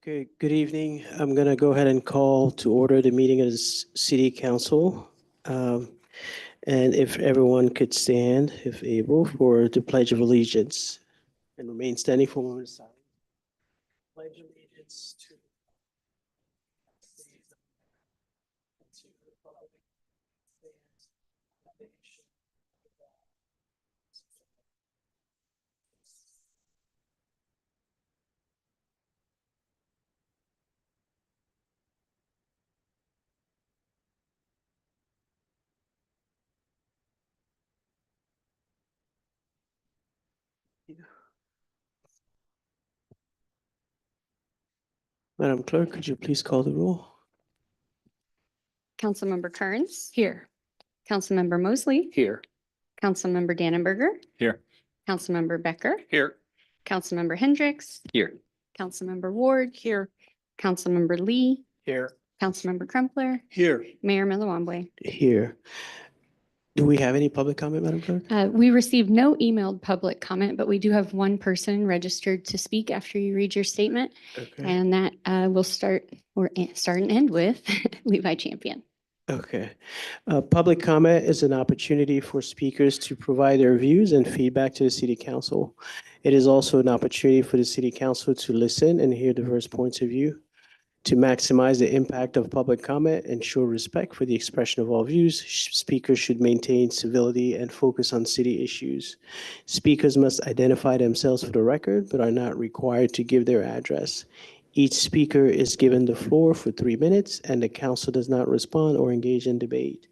Okay, good evening. I'm going to go ahead and call to order the meeting of the City Council. And if everyone could stand, if able, for the Pledge of Allegiance and remain standing for a moment of silence. Pledge allegiance to the republic that stands one nation under God. Madam Clerk, could you please call the roll? Councilmember Kearns. Here. Councilmember Mosley. Here. Councilmember Dannenberger. Here. Councilmember Becker. Here. Councilmember Hendricks. Here. Councilmember Ward. Here. Councilmember Lee. Here. Councilmember Crumpler. Here. Mayor Millawamble. Here. Do we have any public comment, Madam Clerk? We received no emailed public comment, but we do have one person registered to speak after you read your statement. Okay. And that will start and end with Levi Champion. Okay. Public comment is an opportunity for speakers to provide their views and feedback to the City Council. It is also an opportunity for the City Council to listen and hear diverse points of view. To maximize the impact of public comment and show respect for the expression of all views, speakers should maintain civility and focus on city issues. Speakers must identify themselves for the record, but are not required to give their address. Each speaker is given the floor for 3 minutes, and the council does not respond or engage in debate.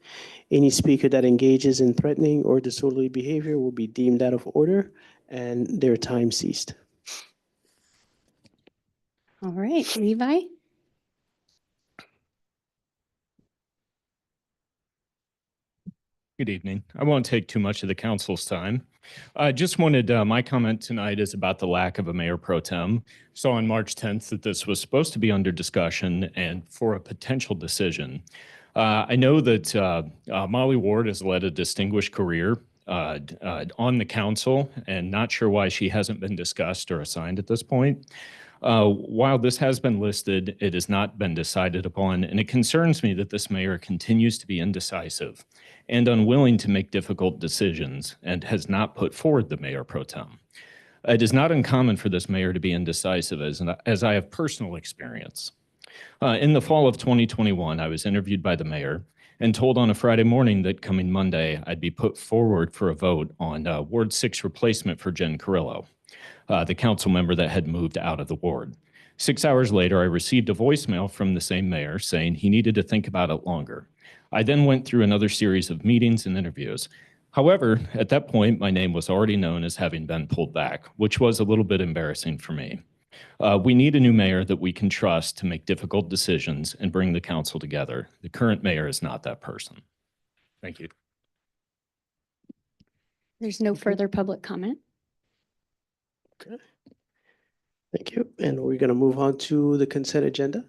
Any speaker that engages in threatening or disorderly behavior will be deemed out of order and their time ceased. All right, Levi. Good evening. I won't take too much of the council's time. I just wanted, my comment tonight is about the lack of a mayor pro tem. So on March 10th that this was supposed to be under discussion and for a potential decision. I know that Molly Ward has led a distinguished career on the council and not sure why she hasn't been discussed or assigned at this point. While this has been listed, it has not been decided upon, and it concerns me that this mayor continues to be indecisive and unwilling to make difficult decisions and has not put forward the mayor pro tem. It is not uncommon for this mayor to be indecisive, as I have personal experience. In the fall of 2021, I was interviewed by the mayor and told on a Friday morning that coming Monday, I'd be put forward for a vote on Ward 6 replacement for Jen Carrillo, the council member that had moved out of the ward. 6 hours later, I received a voicemail from the same mayor saying he needed to think about it longer. I then went through another series of meetings and interviews. However, at that point, my name was already known as having been pulled back, which was a little bit embarrassing for me. We need a new mayor that we can trust to make difficult decisions and bring the council together. The current mayor is not that person. Thank you. There's no further public comment. Okay. Thank you. And we're going to move on to the consent agenda.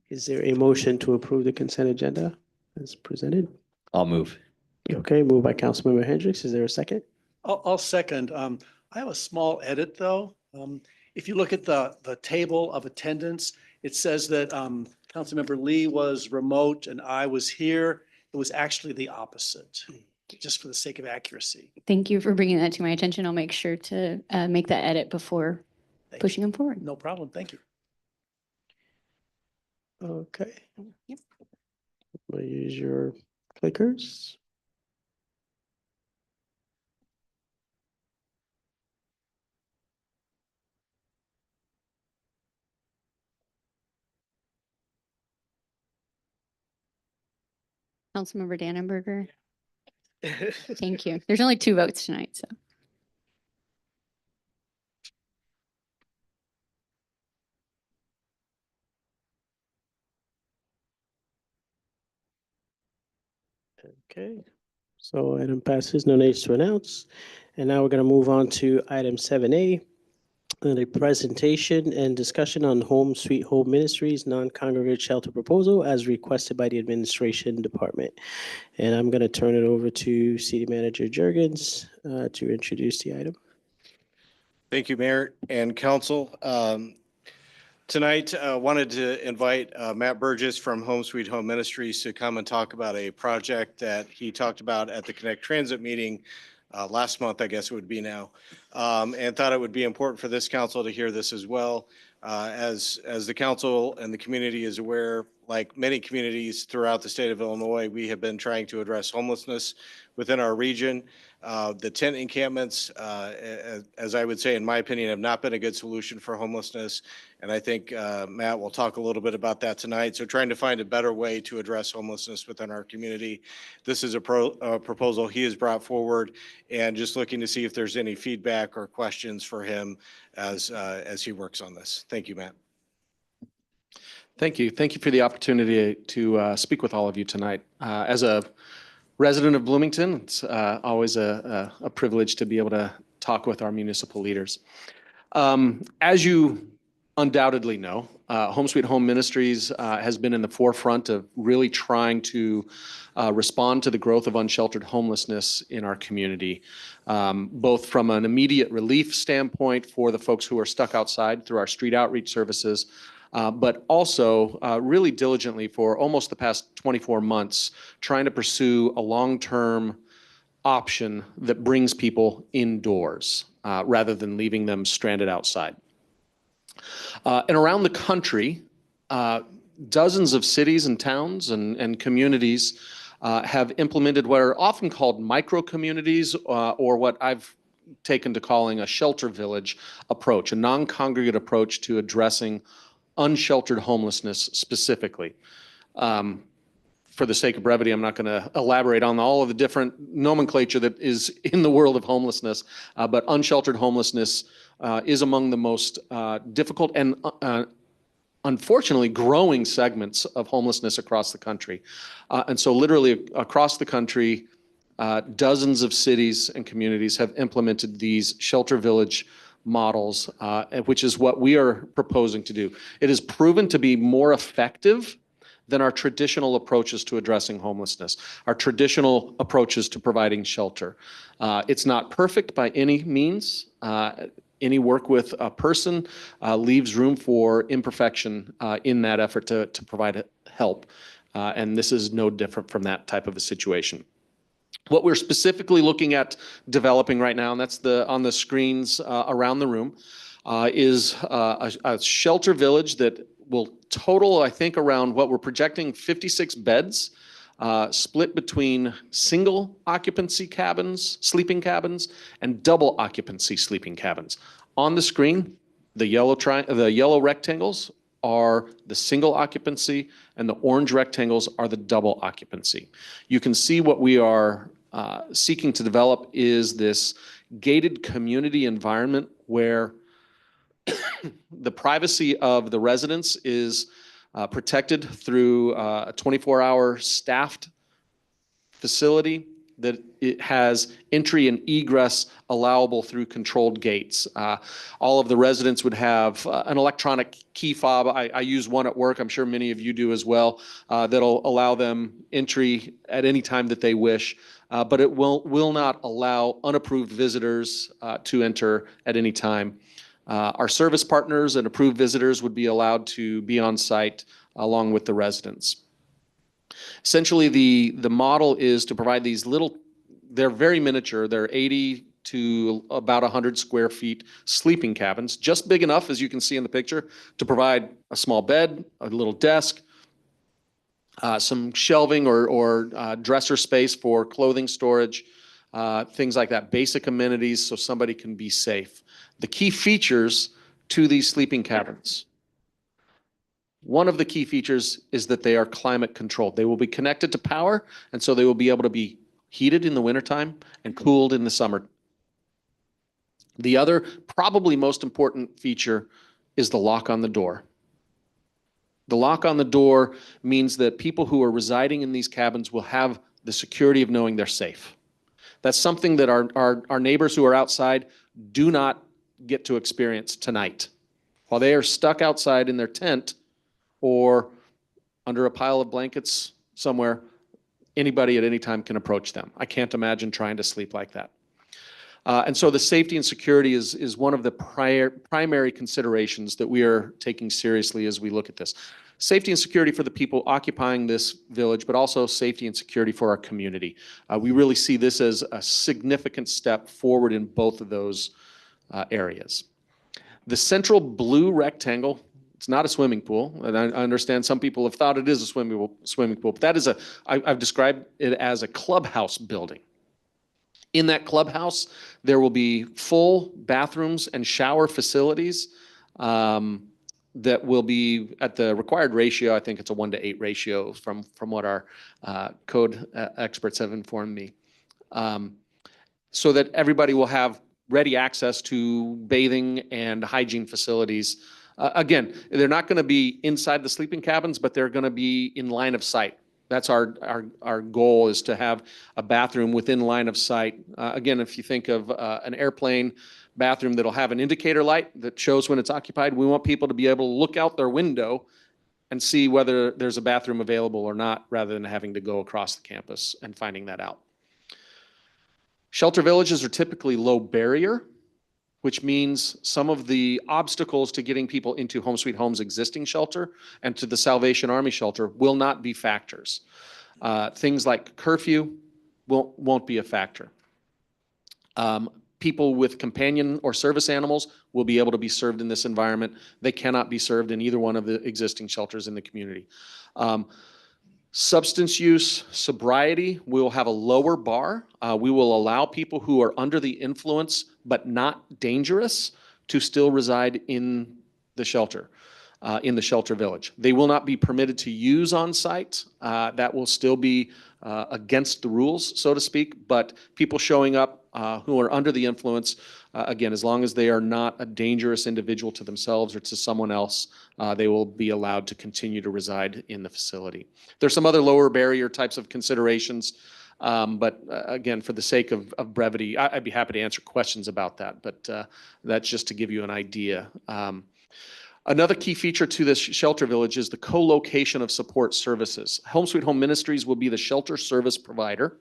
Is there a motion to approve the consent agenda as presented? I'll move. Okay, moved by Councilmember Hendricks. Is there a second? I'll second. I have a small edit, though. If you look at the table of attendance, it says that Councilmember Lee was remote and I was here. It was actually the opposite, just for the sake of accuracy. Thank you for bringing that to my attention. I'll make sure to make that edit before pushing them forward. No problem. Thank you. Okay. Yep. We'll use your clickers. Councilmember Dannenberger. Thank you. There's only 2 votes tonight, so. Okay, so item passes, no names to announce. And now we're going to move on to item 7A, a presentation and discussion on Home Sweet Home Ministries non-congregate shelter proposal as requested by the administration department. And I'm going to turn it over to City Manager Jurgens to introduce the item. Thank you, Mayor and Council. Tonight, wanted to invite Matt Burgess from Home Sweet Home Ministries to come and talk about a project that he talked about at the Connect Transit meeting last month, I guess it would be now, and thought it would be important for this council to hear this as well. As the council and the community is aware, like many communities throughout the state of Illinois, we have been trying to address homelessness within our region. The tent encampments, as I would say, in my opinion, have not been a good solution for homelessness. And I think Matt will talk a little bit about that tonight. So trying to find a better way to address homelessness within our community. This is a proposal he has brought forward, and just looking to see if there's any feedback or questions for him as he works on this. Thank you, Matt. Thank you. Thank you for the opportunity to speak with all of you tonight. As a resident of Bloomington, it's always a privilege to be able to talk with our municipal leaders. As you undoubtedly know, Home Sweet Home Ministries has been in the forefront of really trying to respond to the growth of unsheltered homelessness in our community, both from an immediate relief standpoint for the folks who are stuck outside through our street outreach services, but also really diligently for almost the past 24 months, trying to pursue a long-term option that brings people indoors rather than leaving them stranded outside. And around the country, dozens of cities and towns and communities have implemented what are often called micro-communities or what I've taken to calling a shelter village approach, a non-congregate approach to addressing unsheltered homelessness specifically. For the sake of brevity, I'm not going to elaborate on all of the different nomenclature that is in the world of homelessness, but unsheltered homelessness is among the most difficult and unfortunately growing segments of homelessness across the country. And so literally across the country, dozens of cities and communities have implemented these shelter village models, which is what we are proposing to do. It has proven to be more effective than our traditional approaches to addressing homelessness, our traditional approaches to providing shelter. It's not perfect by any means. Any work with a person leaves room for imperfection in that effort to provide help. And this is no different from that type of a situation. What we're specifically looking at developing right now, and that's on the screens around the room, is a shelter village that will total, I think, around what we're projecting 56 beds, split between single occupancy cabins, sleeping cabins, and double occupancy sleeping cabins. On the screen, the yellow rectangles are the single occupancy, and the orange rectangles are the double occupancy. You can see what we are seeking to develop is this gated community environment where the privacy of the residents is protected through a 24-hour staffed facility that it has entry and egress allowable through controlled gates. All of the residents would have an electronic key fob. I use one at work. I'm sure many of you do as well. That'll allow them entry at any time that they wish, but it will not allow unapproved visitors to enter at any time. Our service partners and approved visitors would be allowed to be on site along with the residents. Essentially, the model is to provide these they're very miniature, they're 80 to about 100 square feet sleeping cabins, just big enough, as you can see in the picture, to provide a small bed, a little desk, some shelving or dresser space for clothing storage, things like that, basic amenities so somebody can be safe. The key features to these sleeping cabins. One of the key features is that they are climate controlled. They will be connected to power, and so they will be able to be heated in the wintertime and cooled in the summer. The other, probably most important feature is the lock on the door. The lock on the door means that people who are residing in these cabins will have the security of knowing they're safe. That's something that our neighbors who are outside do not get to experience tonight. While they are stuck outside in their tent or under a pile of blankets somewhere, anybody at any time can approach them. I can't imagine trying to sleep like that. And so the safety and security is one of the primary considerations that we are taking seriously as we look at this. Safety and security for the people occupying this village, but also safety and security for our community. We really see this as a significant step forward in both of those areas. The central blue rectangle, it's not a swimming pool, and I understand some people have thought it is a swimming pool, but that is I've described it as a clubhouse building. In that clubhouse, there will be full bathrooms and shower facilities that will be at the required ratio. I think it's a 1-to-8 ratio from what our code experts have informed me. So that everybody will have ready access to bathing and hygiene facilities. Again, they're not going to be inside the sleeping cabins, but they're going to be in line of sight. That's our goal, is to have a bathroom within line of sight. Again, if you think of an airplane bathroom that'll have an indicator light that shows when it's occupied, we want people to be able to look out their window and see whether there's a bathroom available or not, rather than having to go across the campus and finding that out. Shelter villages are typically low barrier, which means some of the obstacles to getting people into Home Sweet Home's existing shelter and to the Salvation Army shelter will not be factors. Things like curfew won't be a factor. People with companion or service animals will be able to be served in this environment. They cannot be served in either one of the existing shelters in the community. Substance use, sobriety, we will have a lower bar. We will allow people who are under the influence but not dangerous to still reside in the shelter village. They will not be permitted to use on site. That will still be against the rules, so to speak, but people showing up who are under the influence, again, as long as they are not a dangerous individual to themselves or to someone else, they will be allowed to continue to reside in the facility. There's some other lower barrier types of considerations, but again, for the sake of brevity, I'd be happy to answer questions about that, but that's just to give you an idea. Another key feature to this shelter village is the co-location of support services. Home Sweet Home Ministries will be the shelter service provider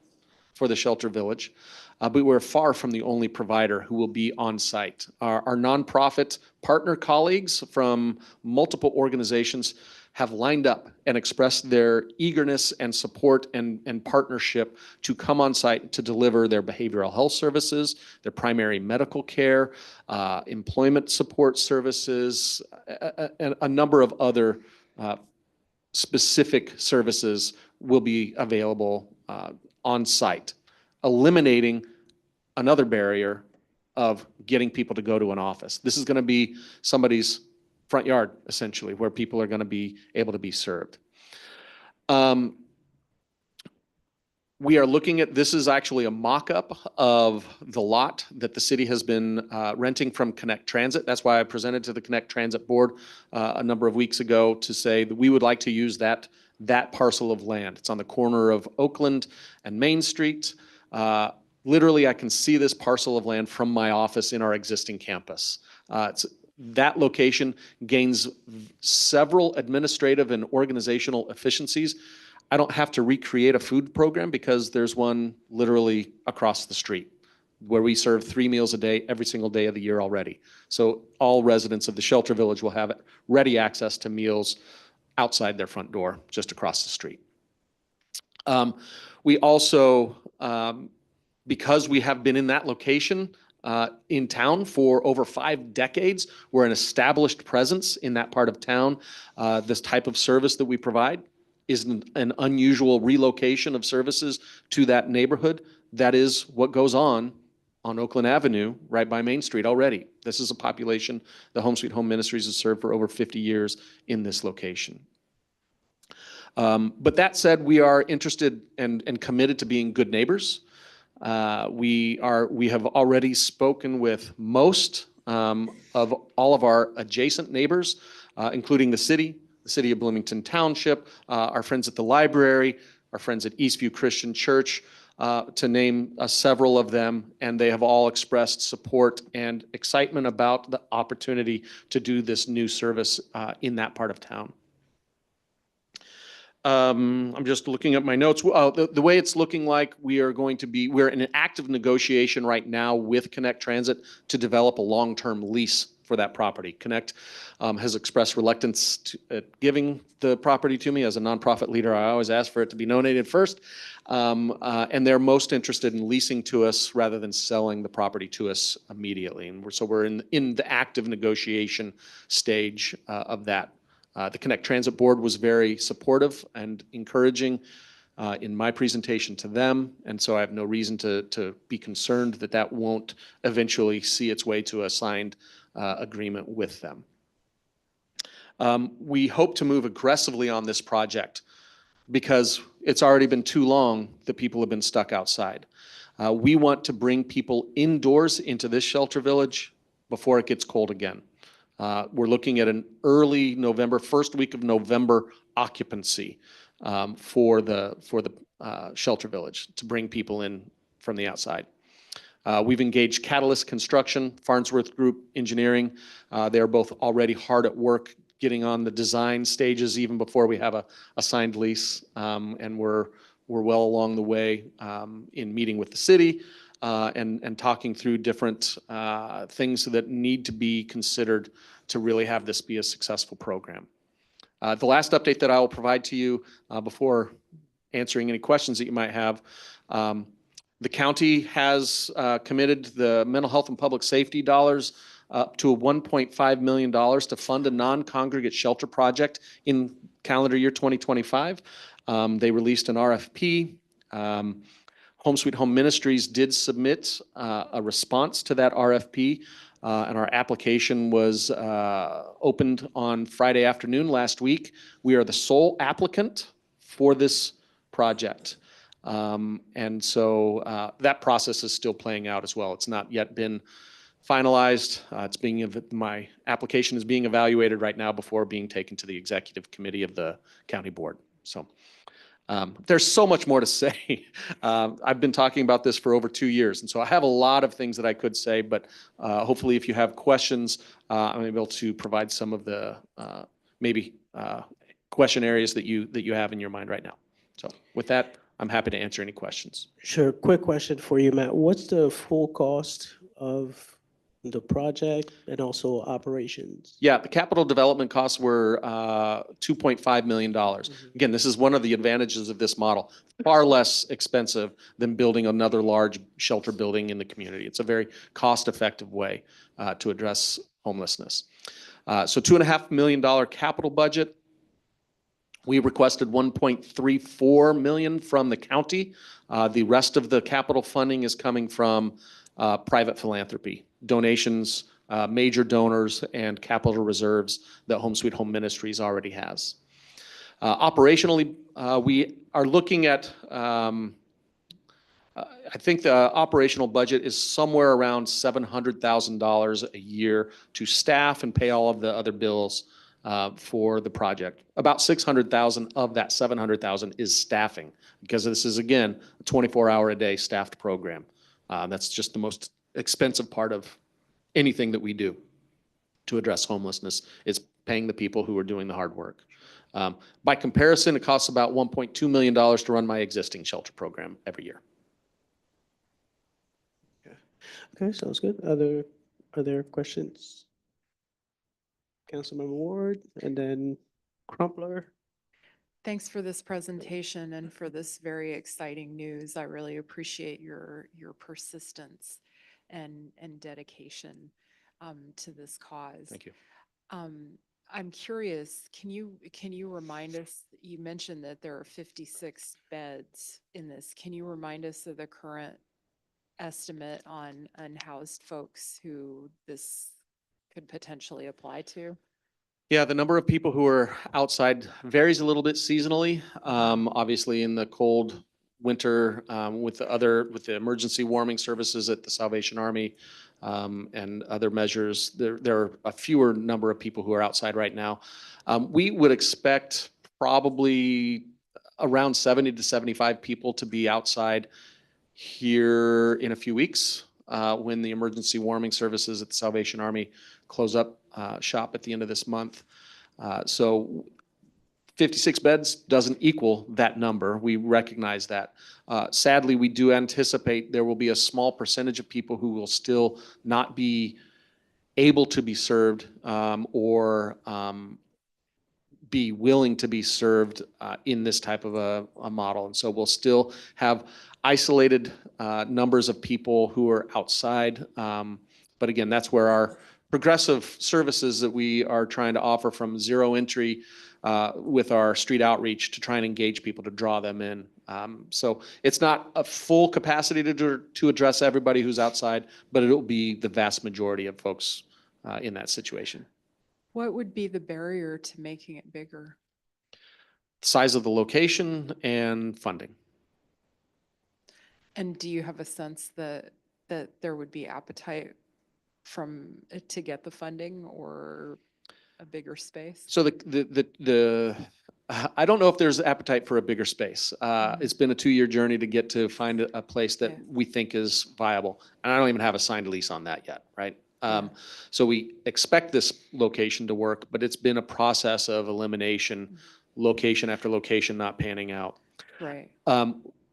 for the shelter village, but we're far from the only provider who will be on site. Our nonprofit partner colleagues from multiple organizations have lined up and expressed their eagerness and support and partnership to come on site to deliver their behavioral health services, their primary medical care, employment support services, and a number of other specific services will be available on site, eliminating another barrier of getting people to go to an office. This is going to be somebody's front yard, essentially, where people are going to be able to be served. We are looking at, this is actually a mock-up of the lot that the city has been renting from Connect Transit. That's why I presented to the Connect Transit Board a number of weeks ago to say that we would like to use that parcel of land. It's on the corner of Oakland and Main Street. Literally, I can see this parcel of land from my office in our existing campus. That location gains several administrative and organizational efficiencies. I don't have to recreate a food program because there's one literally across the street where we serve 3 meals a day every single day of the year already. So all residents of the shelter village will have ready access to meals outside their front door, just across the street. We also, because we have been in that location in town for over 5 decades, we're an established presence in that part of town. This type of service that we provide isn't an unusual relocation of services to that neighborhood. That is what goes on Oakland Avenue, right by Main Street already. This is a population the Home Sweet Home Ministries has served for over 50 years in this location. But that said, we are interested and committed to being good neighbors. We have already spoken with most of all of our adjacent neighbors, including the city of Bloomington Township, our friends at the library, our friends at Eastview Christian Church, to name several of them, and they have all expressed support and excitement about the opportunity to do this new service in that part of town. I'm just looking at my notes. The way it's looking like we're in an active negotiation right now with Connect Transit to develop a long-term lease for that property. Connect has expressed reluctance at giving the property to me. As a nonprofit leader, I always ask for it to be donated first. And they're most interested in leasing to us rather than selling the property to us immediately. And we're in the active negotiation stage of that. The Connect Transit Board was very supportive and encouraging in my presentation to them, and so I have no reason to be concerned that that won't eventually see its way to a signed agreement with them. We hope to move aggressively on this project because it's already been too long that people have been stuck outside. We want to bring people indoors into this shelter village before it gets cold again. We're looking at an early November, first week of November occupancy for the shelter village to bring people in from the outside. We've engaged Catalyst Construction, Farnsworth Group Engineering. They're both already hard at work getting on the design stages even before we have a signed lease. And we're well along the way in meeting with the city and talking through different things that need to be considered to really have this be a successful program. The last update that I will provide to you before answering any questions that you might have, the county has committed the mental health and public safety dollars up to $1.5 million to fund a non-congregate shelter project in calendar year 2025. They released an RFP. Home Sweet Home Ministries did submit a response to that RFP, and our application was opened on Friday afternoon last week. We are the sole applicant for this project. And so that process is still playing out as well. It's not yet been finalized. My application is being evaluated right now before being taken to the executive committee of the county board. So there's so much more to say. I've been talking about this for over 2 years, and so I have a lot of things that I could say, but hopefully if you have questions, I'm able to provide some of the question areas that you have in your mind right now. So with that, I'm happy to answer any questions. Sure. Quick question for you, Matt. What's the full cost of the project and also operations? Yeah, the capital development costs were $2.5 million. Again, this is one of the advantages of this model. Far less expensive than building another large shelter building in the community. It's a very cost-effective way to address homelessness. So $2.5 million capital budget. We requested $1.34 million from the county. The rest of the capital funding is coming from private philanthropy, donations, major donors, and capital reserves that Home Sweet Home Ministries already has. Operationally, we are looking at, I think the operational budget is somewhere around $700,000 a year to staff and pay all of the other bills for the project. About $600,000 of that $700,000 is staffing, because this is, again, a 24-hour-a-day staffed program. That's just the most expensive part of anything that we do to address homelessness, is paying the people who are doing the hard work. By comparison, it costs about $1.2 million to run my existing shelter program every year. Okay, sounds good. Are there questions? Councilmember Ward, and then Crumpler. Thanks for this presentation and for this very exciting news. I really appreciate your persistence and dedication to this cause. Thank you. I'm curious, can you remind us, you mentioned that there are 56 beds in this. Can you remind us of the current estimate on unhoused folks who this could potentially apply to? Yeah, the number of people who are outside varies a little bit seasonally. Obviously, in the cold winter, with the emergency warming services at the Salvation Army and other measures, there are a fewer number of people who are outside right now. We would expect probably around 70 to 75 people to be outside here in a few weeks when the emergency warming services at the Salvation Army close up shop at the end of this month. So 56 beds doesn't equal that number. We recognize that. Sadly, we do anticipate there will be a small percentage of people who will still not be able to be served or be willing to be served in this type of a model. And so we'll still have isolated numbers of people who are outside. But again, that's where our progressive services that we are trying to offer from zero entry with our street outreach to try and engage people to draw them in. So it's not a full capacity to address everybody who's outside, but it'll be the vast majority of folks in that situation. What would be the barrier to making it bigger? Size of the location and funding. And do you have a sense that there would be appetite to get the funding or a bigger space? So I don't know if there's appetite for a bigger space. It's been a 2-year journey to get to find a place that we think is viable. And I don't even have a signed lease on that yet, right? So we expect this location to work, but it's been a process of elimination, location after location not panning out. Right.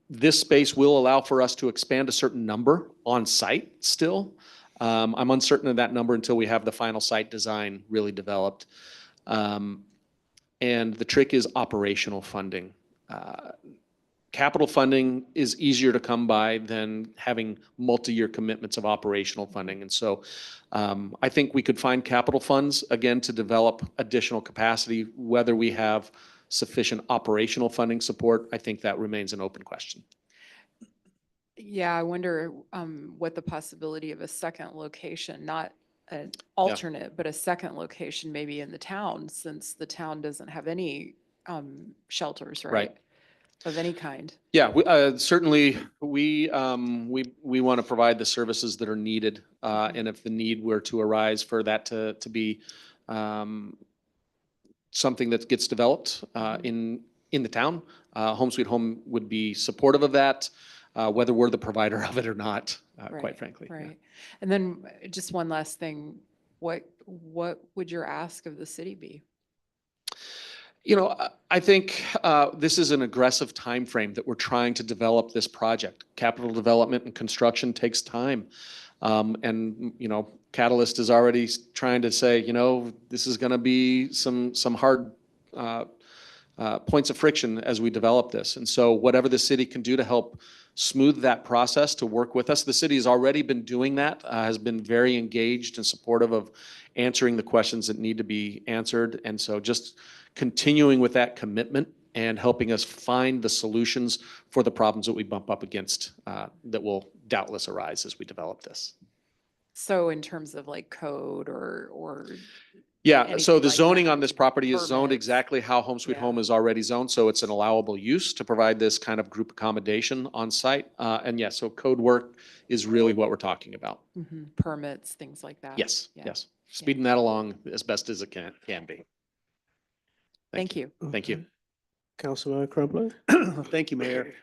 This space will allow for us to expand a certain number on site still. I'm uncertain of that number until we have the final site design really developed. And the trick is operational funding. Capital funding is easier to come by than having multi-year commitments of operational funding. And so I think we could find capital funds, again, to develop additional capacity. Whether we have sufficient operational funding support, I think that remains an open question. Yeah, I wonder what the possibility of a second location, not an alternate, but a second location maybe in the town, since the town doesn't have any shelters, right? Of any kind. Yeah, certainly we want to provide the services that are needed. And if the need were to arise for that to be something that gets developed in the town, Home Sweet Home would be supportive of that, whether we're the provider of it or not, quite frankly. Right. Yeah. And then just one last thing, what would your ask of the city be? You know, I think this is an aggressive time frame that we're trying to develop this project. Capital development and construction takes time. And, you know, Catalyst is already trying to say, you know, this is going to be some hard points of friction as we develop this. And so whatever the city can do to help smooth that process, to work with us. The city has already been doing that, has been very engaged and supportive of answering the questions that need to be answered. And so just continuing with that commitment and helping us find the solutions for the problems that we bump up against that will doubtless arise as we develop this. So in terms of like code or yeah, so the like zoning that? on this property is zoned Permits. exactly how Home Sweet Yeah. Home is already zoned. So it's an allowable use to provide this kind of group accommodation on site. And yes, so code work is really what we're talking about. permits, things like that. Yes, Yeah. yes. Speeding that along as best as it can be. Thank you. Thank you. Okay. Councilman Crumpler? Thank you, Mayor.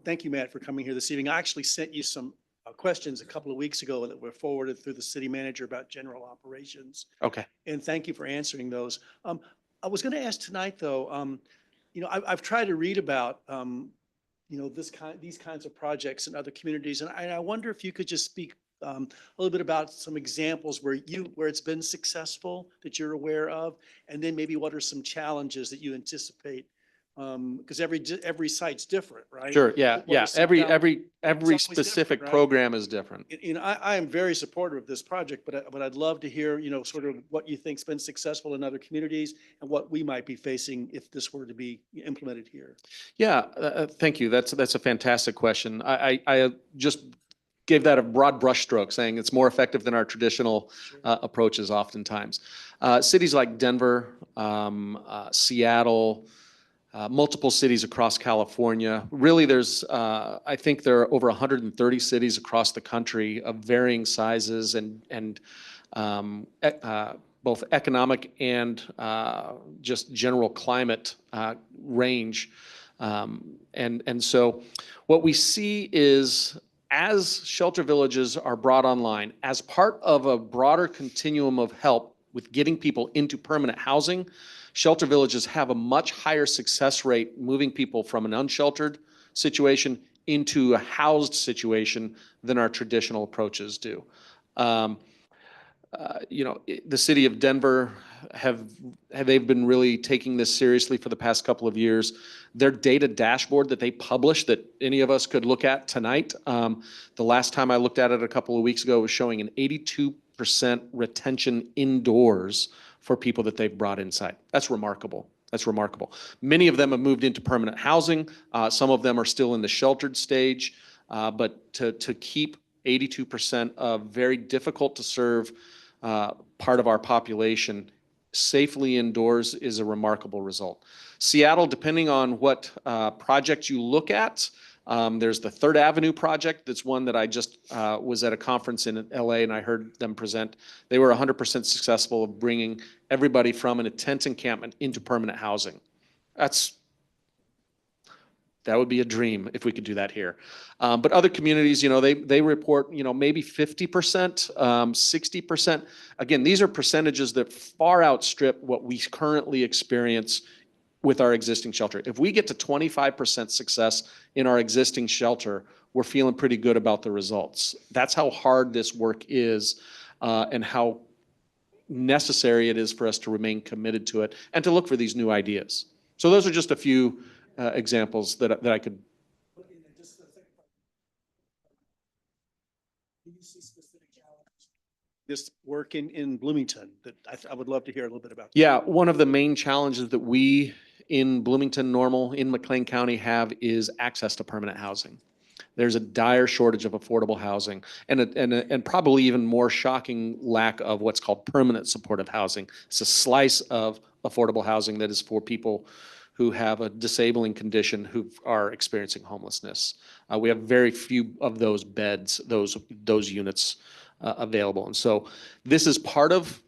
Thank you, Matt, for coming here this evening. I actually sent you some questions a couple of weeks ago that were forwarded through the city manager about general operations. Okay. And thank you for answering those. I was going to ask tonight, though, you know, I've tried to read about, you know, these kinds of projects in other communities. And I wonder if you could just speak a little bit about some examples where it's been successful that you're aware of, and then maybe what are some challenges that you anticipate? Because every site's different, right? Sure. Yeah. What Yeah. are some Every always specific different, right? program is different. You know, I am very supportive of this project, but I'd love to hear, you know, sort of what you think's been successful in other communities and what we might be facing if this were to be implemented here. Yeah. Thank you. That's a fantastic question. I just gave that a broad brushstroke, saying it's more effective than our traditional approaches oftentimes. Cities like Denver, Seattle, multiple cities across California. Really, I think there are over 130 cities across the country of varying sizes and both economic and just general climate range. And so what we see is, as shelter villages are brought online, as part of a broader continuum of help with getting people into permanent housing, Shelter villages have a much higher success rate moving people from an unsheltered situation into a housed situation than our traditional approaches do. The city of Denver they've been really taking this seriously for the past couple of years. Their data dashboard that they publish that any of us could look at tonight, the last time I looked at it a couple of weeks ago, was showing an 82% retention indoors for people that they've brought inside. That's remarkable. That's remarkable. Many of them have moved into permanent housing. Some of them are still in the sheltered stage, but to keep 82% of very difficult to serve part of our population safely indoors is a remarkable result. Seattle, depending on what project you look at, there's the Third Avenue project. That's one that I just was at a conference in LA and I heard them present. They were 100% successful of bringing everybody from a tent encampment into permanent housing. That would be a dream if we could do that here. But other communities, they report, maybe 50%, 60%. Again, these are percentages that far outstrip what we currently experience with our existing shelter. If we get to 25% success in our existing shelter, we're feeling pretty good about the results. That's how hard this work is, and how necessary it is for us to remain committed to it and to look for these new ideas. So those are just a few examples that I could. Do you see specific challenges? This work in Bloomington that I would love to hear a little bit about. Yeah, one of the main challenges that we in Bloomington, Normal, in McLean County have is access to permanent housing. There's a dire shortage of affordable housing and probably even more shocking lack of what's called permanent supportive housing. It's a slice of affordable housing that is for people who have a disabling condition who are experiencing homelessness. We have very few of those beds, those units available. And so this is part of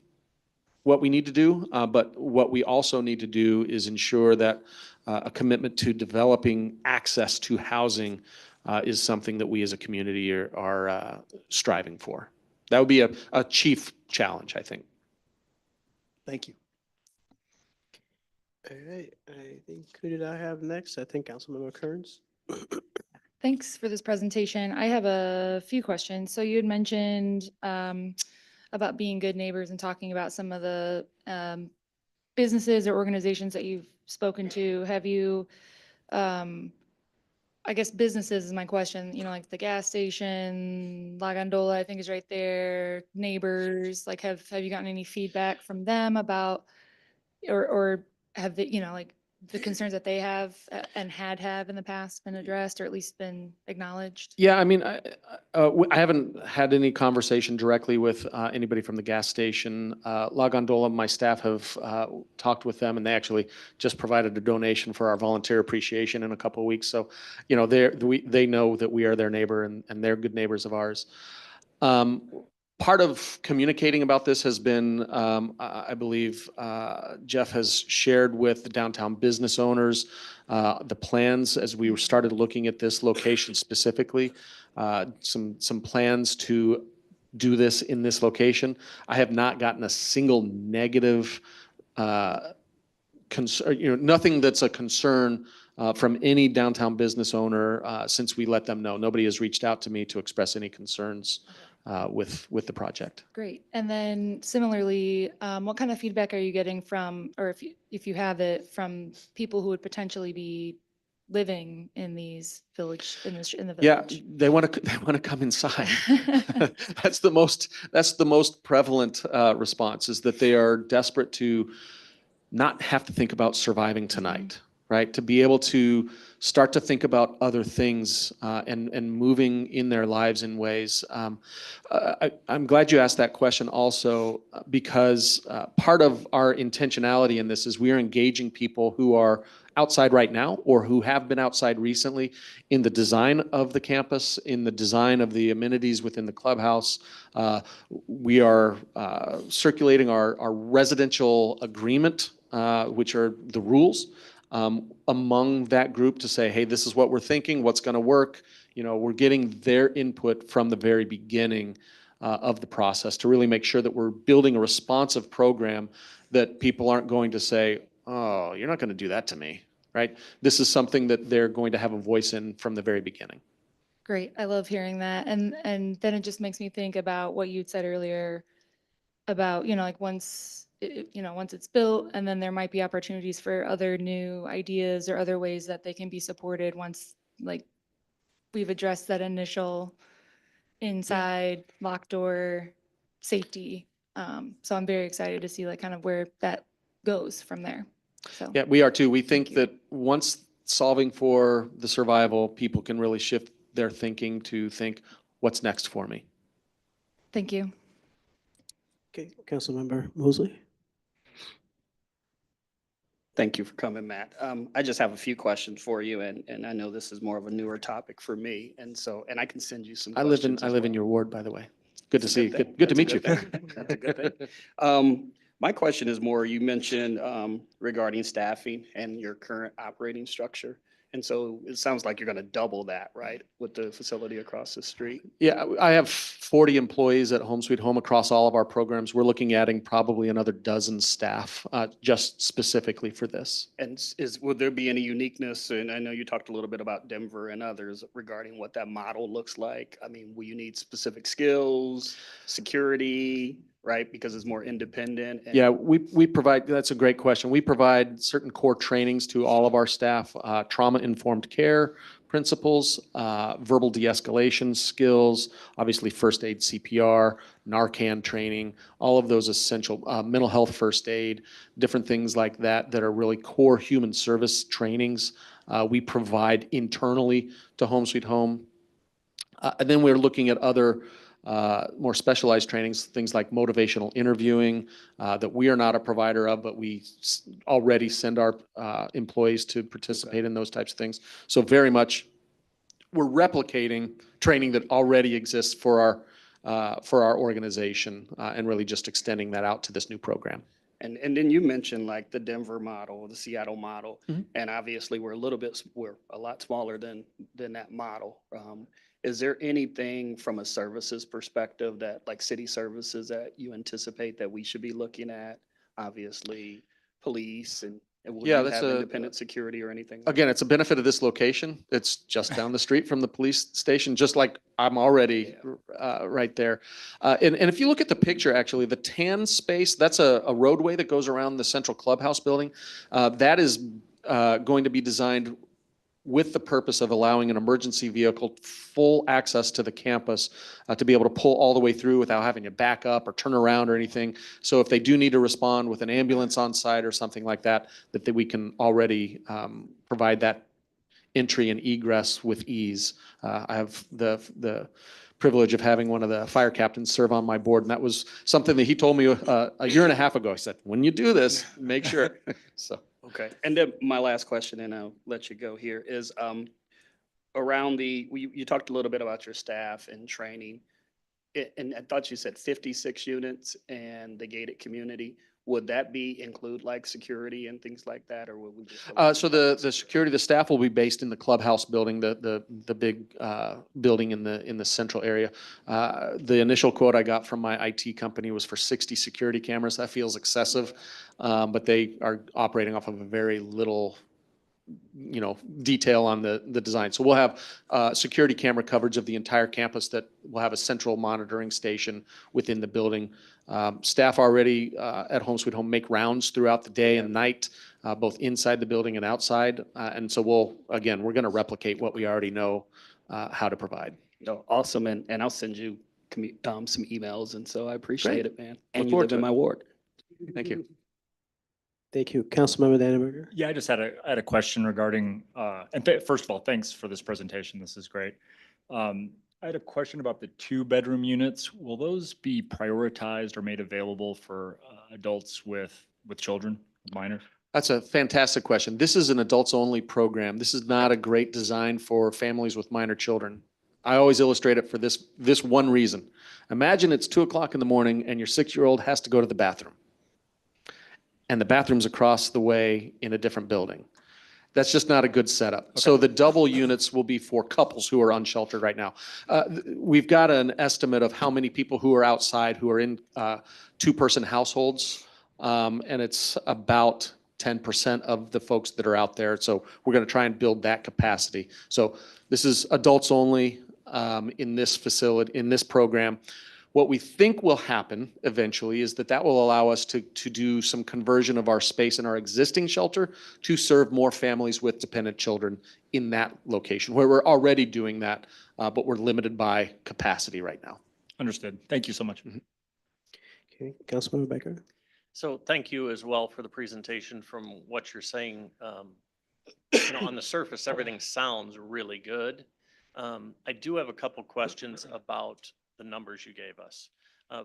what we need to do, but what we also need to do is ensure that a commitment to developing access to housing is something that we as a community are striving for. That would be a chief challenge, I think. Thank you. All right, I think, who did I have next? I think Councilmember Kearns. Thanks for this presentation. I have a few questions. So you had mentioned about being good neighbors and talking about some of the businesses or organizations that you've spoken to. Have you, I guess businesses is my question, like the gas station, La Gondola, I think is right there, neighbors, like have you gotten any feedback from them about, or have they, like the concerns that they have and have in the past been addressed or at least been acknowledged? Yeah, I mean, I haven't had any conversation directly with anybody from the gas station. La Gondola, my staff have talked with them, and they actually just provided a donation for our volunteer appreciation in a couple of weeks. So, they know that we are their neighbor, and they're good neighbors of ours. Part of communicating about this has been, I believe, Jeff has shared with the downtown business owners the plans as we started looking at this location specifically, some plans to do this in this location. I have not gotten a single negative concern, nothing that's a concern from any downtown business owner since we let them know. Nobody has reached out to me to express any concerns with the project. Great. And then similarly, what kind of feedback are you getting from, or if you have it, from people who would potentially be living in these in the village? Yeah, they want to come inside. That's the most prevalent response, is that they are desperate to not have to think about surviving tonight, right? To be able to start to think about other things and moving in their lives in ways. I'm glad you asked that question also, because part of our intentionality in this is we are engaging people who are outside right now or who have been outside recently in the design of the campus, in the design of the amenities within the clubhouse. We are circulating our residential agreement, which are the rules, among that group to say, hey, this is what we're thinking, what's going to work. We're getting their input from the very beginning of the process to really make sure that we're building a responsive program that people aren't going to say, oh, you're not going to do that to me, right? This is something that they're going to have a voice in from the very beginning. Great. I love hearing that. And then it just makes me think about what you'd said earlier about, like once, once it's built, and then there might be opportunities for other new ideas or other ways that they can be supported once, like, we've addressed that initial inside locked door safety. So I'm very excited to see like kind of where that goes from there. So. Yeah, we are too. We think you. that once solving for the survival, people can really shift their thinking to think, what's next for me? Thank you. Okay, Councilmember Mosley. Thank you for coming, Matt. I just have a few questions for you, and I know this is more of a newer topic for me, and I can send you some I live in questions. your ward, by the way. Good to That's a see you. good thing. Good to That's a meet you. good thing. That's a good thing. My question is more, you mentioned regarding staffing and your current operating structure. And so it sounds like you're going to double that, right, with the facility across the street? Yeah, I have 40 employees at Home Sweet Home across all of our programs. We're looking at adding probably another dozen staff just specifically for this. And would there be any uniqueness? And I know you talked a little bit about Denver and others regarding what that model looks like. I mean, will you need specific skills, security, right? Because it's more independent. Yeah, we provide, that's a great question. We provide certain core trainings to all of our staff, trauma-informed care principles, verbal de-escalation skills, obviously first aid CPR, Narcan training, all of those essential, mental health first aid, different things like that that are really core human service trainings. We provide internally to Home Sweet Home. And then we're looking at other more specialized trainings, things like motivational interviewing that we are not a provider of, but we already send our employees to participate in those types of things. So very much we're replicating training that already exists for our organization and really just extending that out to this new program. And then you mentioned like the Denver model, the Seattle model, Mhm. and obviously we're a lot smaller than that model. Is there anything from a services perspective that, like city services, that you anticipate that we should be looking at? Obviously, police and will Yeah, you that's have a- independent security or anything? Again, it's a benefit of this location. It's just down the street from the police station, just like I'm already right there. And if you look at the picture, actually, the tan space, that's a roadway that goes around the central clubhouse building. That is going to be designed with the purpose of allowing an emergency vehicle full access to the campus to be able to pull all the way through without having to back up or turn around or anything. So if they do need to respond with an ambulance on site or something like that, that we can already provide that entry and egress with ease. I have the privilege of having one of the fire captains serve on my board, and that was something that he told me a year and a half ago. He said, when you do this, make sure. So. Okay, and then my last question, and I'll let you go here, is around you talked a little bit about your staff and training, and I thought you said 56 units and the gated community. Would that include like security and things like that, or would we just? So the security, the staff will be based in the clubhouse building, the big building in the central area. The initial quote I got from my IT company was for 60 security cameras. That feels excessive, but they are operating off of a very little, detail on the design. So we'll have security camera coverage of the entire campus that will have a central monitoring station within the building. Staff already at Home Sweet Home make rounds throughout the day and night, both inside the building and outside. And so we're going to replicate what we already know how to provide. No, awesome, and I'll send you some emails, and so I appreciate Great. it, man. And you forward live to in it. my ward. Thank you. Thank you. Councilmember Dannenberger. Yeah, I just had a question regarding, first of all, thanks for this presentation. This is great. I had a question about the 2-bedroom units. Will those be prioritized or made available for adults with children, minors? That's a fantastic question. This is an adults-only program. This is not a great design for families with minor children. I always illustrate it for this one reason. Imagine it's 2:00 in the morning and your 6-year-old has to go to the bathroom. And the bathroom's across the way in a different building. That's just not a good setup. Okay. So the double units will be for couples who are unsheltered right now. We've got an estimate of how many people who are outside who are in 2-person households, and it's about 10% of the folks that are out there. So we're going to try and build that capacity. So this is adults only in this facility, in this program. What we think will happen eventually is that will allow us to do some conversion of our space in our existing shelter to serve more families with dependent children in that location, where we're already doing that, but we're limited by capacity right now. Understood. Thank you so much. Okay, Councilmember Becker. So thank you as well for the presentation. From what you're saying, on the surface, everything sounds really good. I do have a couple questions about the numbers you gave us.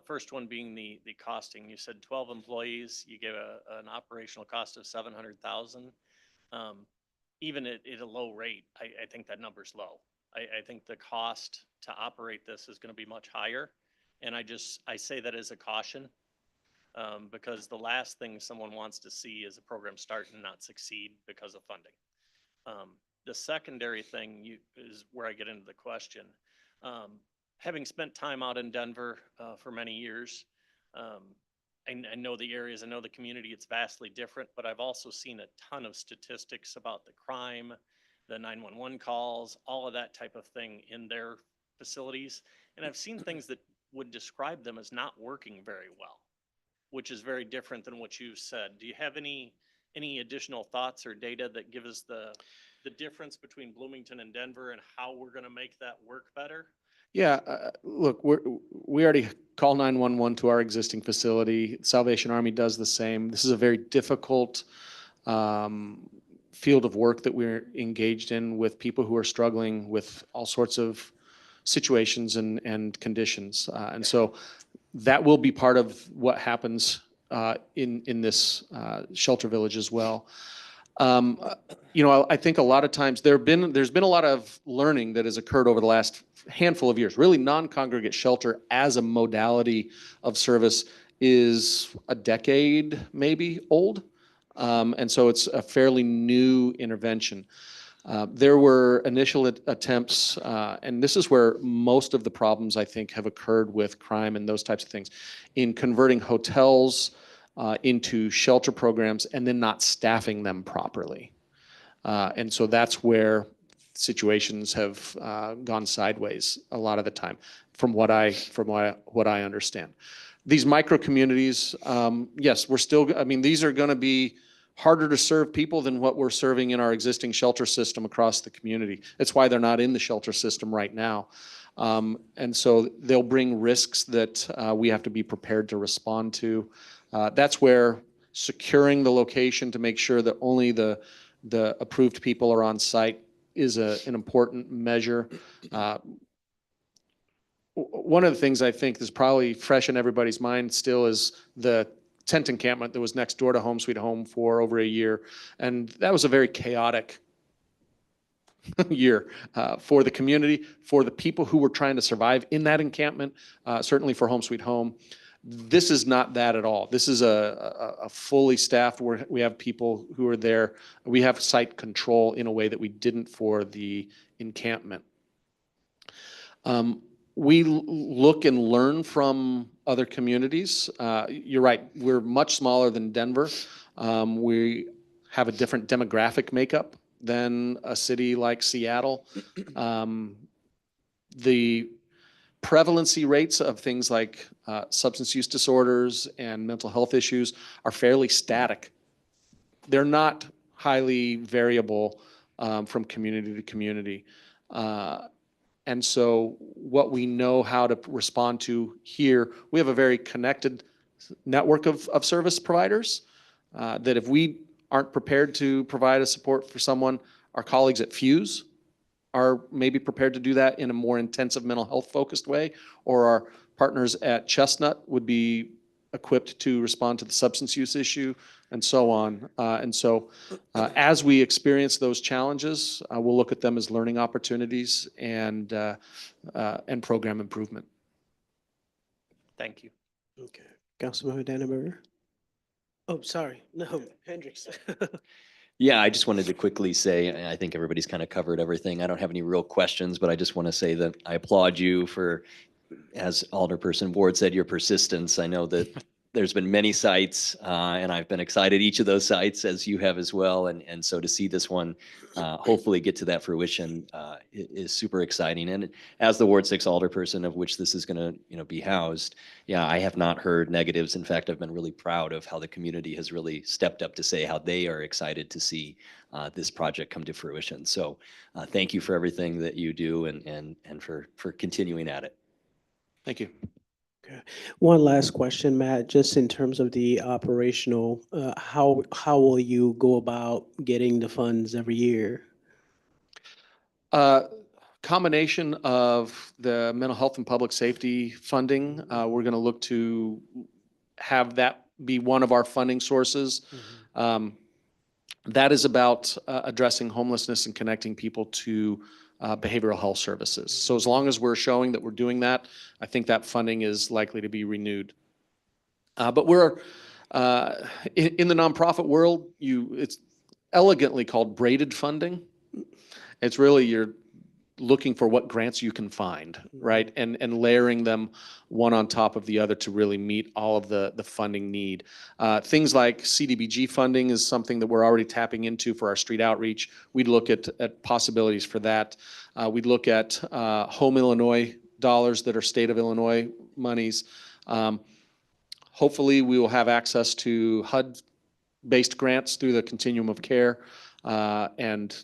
First one being the costing. You said 12 employees, you gave an operational cost of 700,000. Even at a low rate, I think that number's low. I think the cost to operate this is going to be much higher. And I say that as a caution, because the last thing someone wants to see is a program start and not succeed because of funding. The secondary thing is where I get into the question. Having spent time out in Denver for many years, I know the areas, I know the community, it's vastly different, but I've also seen a ton of statistics about the crime, the 911 calls, all of that type of thing in their facilities. And I've seen things that would describe them as not working very well, which is very different than what you've said. Do you have any additional thoughts or data that give us the difference between Bloomington and Denver and how we're going to make that work better? Yeah, look, we already call 911 to our existing facility. Salvation Army does the same. This is a very difficult field of work that we're engaged in with people who are struggling with all sorts of situations and conditions. And so that will be part of what happens in this shelter village as well. I think a lot of times there's been a lot of learning that has occurred over the last handful of years. Really, non-congregate shelter as a modality of service is a decade maybe old. And so it's a fairly new intervention. There were initial attempts, and this is where most of the problems I think have occurred with crime and those types of things, in converting hotels into shelter programs and then not staffing them properly. And so that's where situations have gone sideways a lot of the time, from what I understand. These micro communities, yes, these are going to be harder to serve people than what we're serving in our existing shelter system across the community. That's why they're not in the shelter system right now. And so they'll bring risks that we have to be prepared to respond to. That's where securing the location to make sure that only the approved people are on site is an important measure. One of the things I think is probably fresh in everybody's mind still is the tent encampment that was next door to Home Sweet Home for over a year. And that was a very chaotic year for the community, for the people who were trying to survive in that encampment, certainly for Home Sweet Home. This is not that at all. This is a fully staffed, where we have people who are there. We have site control in a way that we didn't for the encampment. We look and learn from other communities. You're right, we're much smaller than Denver. We have a different demographic makeup than a city like Seattle. The prevalency rates of things like substance use disorders and mental health issues are fairly static. They're not highly variable from community to community. And so what we know how to respond to here, we have a very connected network of service providers that if we aren't prepared to provide a support for someone, our colleagues at Fuse are maybe prepared to do that in a more intensive mental health focused way, or our partners at Chestnut would be equipped to respond to the substance use issue, and so on. And so as we experience those challenges, we'll look at them as learning opportunities and program improvement. Thank you. Okay. Councilmember Dannenberger. Oh, sorry. No, Hendricks. Yeah, I just wanted to quickly say, I think everybody's kind of covered everything. I don't have any real questions, but I just want to say that I applaud you for, as Alderperson Ward said, your persistence. I know that there's been many sites, and I've been excited each of those sites, as you have as well. And so to see this one hopefully get to that fruition is super exciting. And as the Ward 6 alderperson, of which this is going to be housed, yeah, I have not heard negatives. In fact, I've been really proud of how the community has really stepped up to say how they are excited to see this project come to fruition. So thank you for everything that you do and for continuing at it. Thank you. One last question, Matt, just in terms of the operational, how will you go about getting the funds every year? Combination of the mental health and public safety funding. We're going to look to have that be one of our funding sources. That is about addressing homelessness and connecting people to behavioral health services. So as long as we're showing that we're doing that, I think that funding is likely to be renewed. But we're in the nonprofit world, it's elegantly called braided funding. It's really you're looking for what grants you can find, right? And layering them one on top of the other to really meet all of the funding need. Things like CDBG funding is something that we're already tapping into for our street outreach. We'd look at possibilities for that. We'd look at Home Illinois dollars that are state of Illinois monies. Hopefully we will have access to HUD-based grants through the continuum of care. And,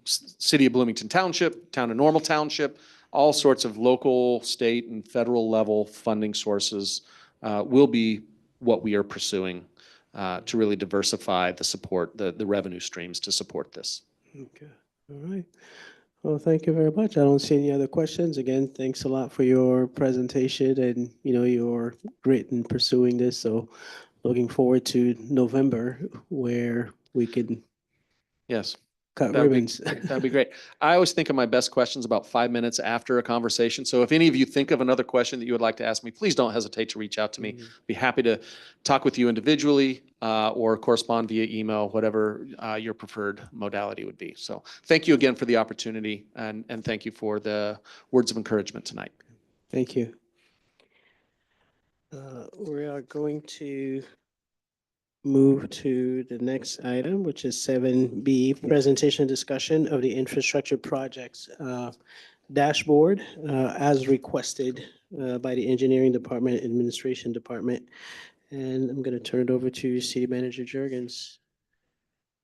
City of Bloomington Township, Town of Normal Township, all sorts of local, state, and federal level funding sources will be what we are pursuing to really diversify the support, the revenue streams to support this. Okay, all right. Well, thank you very much. I don't see any other questions. Again, thanks a lot for your presentation and, your grit in pursuing this. So looking forward to November where we can Yes. cut That'd be- ribbons. That'd be great. I always think of my best questions about 5 minutes after a conversation. So if any of you think of another question that you would like to ask me, please don't hesitate to reach out to me. Be happy to talk with you individually or correspond via email, whatever your preferred modality would be. So thank you again for the opportunity and thank you for the words of encouragement tonight. Thank you. We are going to move to the next item, which is 7B, presentation discussion of the infrastructure projects dashboard as requested by the engineering department, administration department. And I'm going to turn it over to City Manager Jurgens.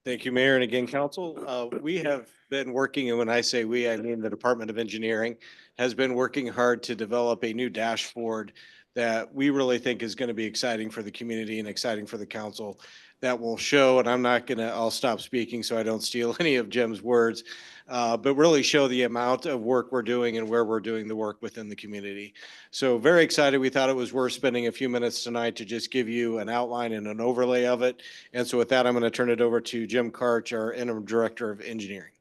Thank you, Mayor, and again, Council. We have been working, and when I say we, I mean the Department of Engineering has been working hard to develop a new dashboard that we really think is going to be exciting for the community and exciting for the council that will show, and I'll stop speaking so I don't steal any of Jim's words, but really show the amount of work we're doing and where we're doing the work within the community. So very excited. We thought it was worth spending a few minutes tonight to just give you an outline and an overlay of it. And so with that, I'm going to turn it over to Jim Karch, our Interim Director of Engineering.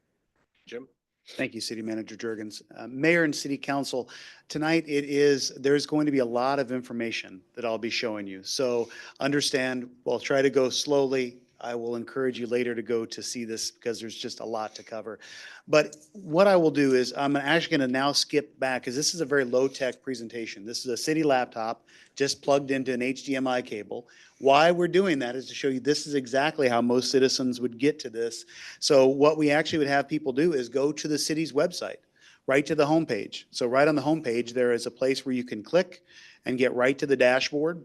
Jim? Thank you, City Manager Jurgens. Mayor and City Council, tonight there's going to be a lot of information that I'll be showing you. So understand, we'll try to go slowly. I will encourage you later to go to see this because there's just a lot to cover. But what I will do is I'm actually going to now skip back because this is a very low-tech presentation. This is a city laptop just plugged into an HDMI cable. Why we're doing that is to show you this is exactly how most citizens would get to this. So what we actually would have people do is go to the city's website, right to the homepage. So right on the homepage, there is a place where you can click and get right to the dashboard.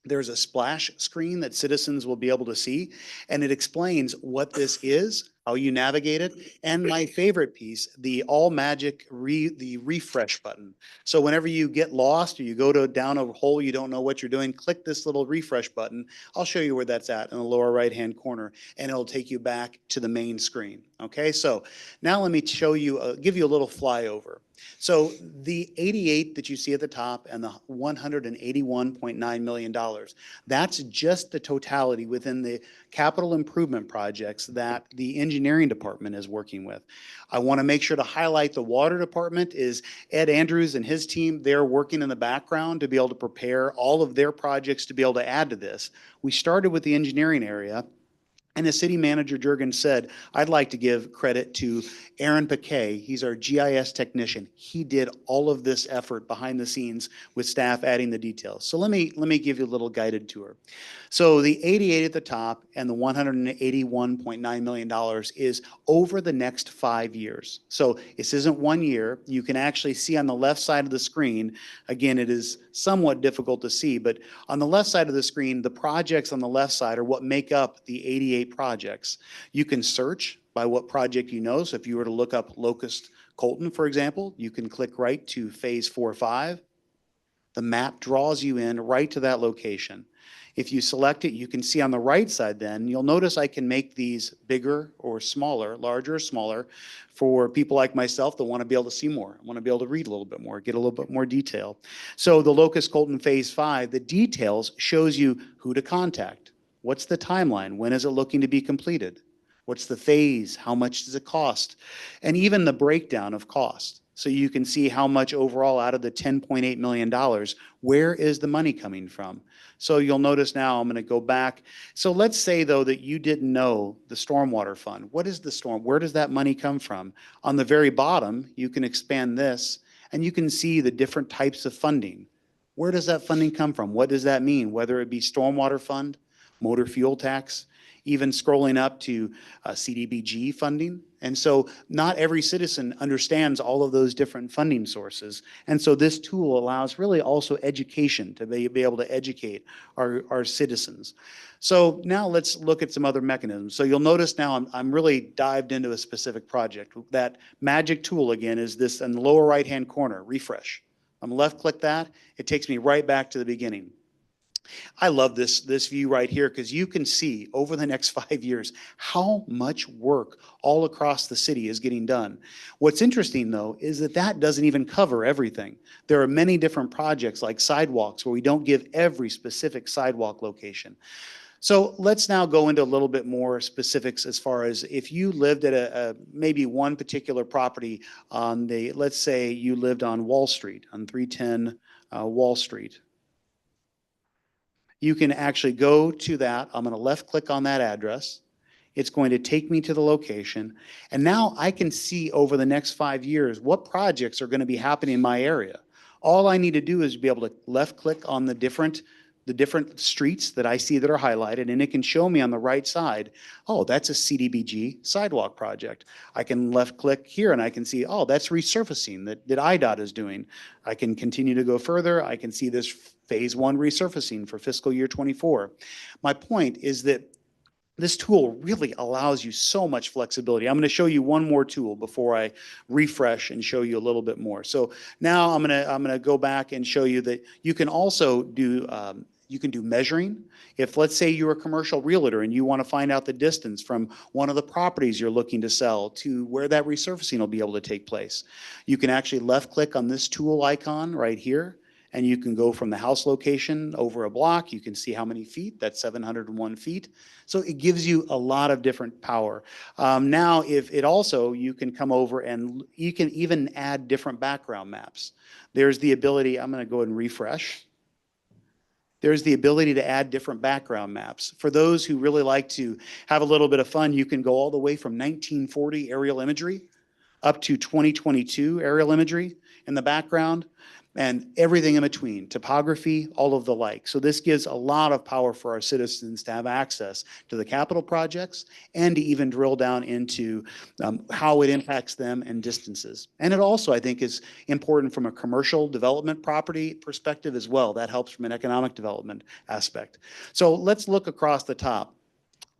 There's a splash screen that citizens will be able to see, and it explains what this is, how you navigate it, and my favorite piece, the all magic the refresh button. So whenever you get lost or you go down a hole you don't know what you're doing, click this little refresh button. I'll show you where that's at in the lower right hand corner, and it'll take you back to the main screen. Okay, so now let me show you, give you a little flyover. So the 88 that you see at the top and the $181.9 million, that's just the totality within the capital improvement projects that the engineering department is working with. I want to make sure to highlight the water department is Ed Andrews and his team. They're working in the background to be able to prepare all of their projects to be able to add to this. We started with the engineering area. And as City Manager Jurgens said, I'd like to give credit to Aaron Paquet. He's our GIS technician. He did all of this effort behind the scenes with staff adding the details. So let me give you a little guided tour. So the 88 at the top and the $181.9 million is over the next 5 years. So this isn't 1 year. You can actually see on the left side of the screen, again, it is somewhat difficult to see, but on the left side of the screen, the projects on the left side are what make up the 88 projects. You can search by what project you know. So if you were to look up Locust Colton, for example, you can click right to phase 4 or 5. The map draws you in right to that location. If you select it, you can see on the right side then, you'll notice I can make these bigger or smaller, larger or smaller, for people like myself that want to be able to see more, want to be able to read a little bit more, get a little bit more detail. So the Locust Colton Phase 5, the details shows you who to contact. What's the timeline? When is it looking to be completed? What's the phase? How much does it cost? And even the breakdown of cost. So you can see how much overall out of the $10.8 million, where is the money coming from? So you'll notice now I'm going to go back. So let's say though that you didn't know the stormwater fund. What is the storm? Where does that money come from? On the very bottom, you can expand this and you can see the different types of funding. Where does that funding come from? What does that mean? Whether it be stormwater fund, motor fuel tax, even scrolling up to CDBG funding. And so not every citizen understands all of those different funding sources. And so this tool allows really also education to be able to educate our citizens. So now let's look at some other mechanisms. So you'll notice now I'm really dived into a specific project. That magic tool again is this in the lower right-hand corner, refresh. I'm left click that, it takes me right back to the beginning. I love this view right here because you can see over the next 5 years how much work all across the city is getting done. What's interesting though is that doesn't even cover everything. There are many different projects like sidewalks where we don't give every specific sidewalk location. So let's now go into a little bit more specifics as far as if you lived at maybe one particular property on let's say you lived on Wall Street, on 310 Wall Street. You can actually go to that. I'm going to left click on that address. It's going to take me to the location. And now I can see over the next 5 years what projects are going to be happening in my area. All I need to do is be able to left click on the different streets that I see that are highlighted, and it can show me on the right side, oh, that's a CDBG sidewalk project. I can left click here and I can see, oh, that's resurfacing that IDOT is doing. I can continue to go further. I can see this phase 1 resurfacing for fiscal year 24. My point is that this tool really allows you so much flexibility. I'm going to show you one more tool before I refresh and show you a little bit more. So now I'm going to go back and show you that you can also do measuring. If let's say you're a commercial realtor and you want to find out the distance from one of the properties you're looking to sell to where that resurfacing will be able to take place, you can actually left click on this tool icon right here. And you can go from the house location over a block. You can see how many feet, that's 701 feet. So it gives you a lot of different power. Now, if it also, you can come over and you can even add different background maps. There's the ability, I'm going to go ahead and refresh. There's the ability to add different background maps. For those who really like to have a little bit of fun, you can go all the way from 1940 aerial imagery up to 2022 aerial imagery in the background, and everything in between, topography, all of the like. So this gives a lot of power for our citizens to have access to the capital projects and to even drill down into how it impacts them and distances. And it also, I think, is important from a commercial development property perspective as well. That helps from an economic development aspect. So let's look across the top.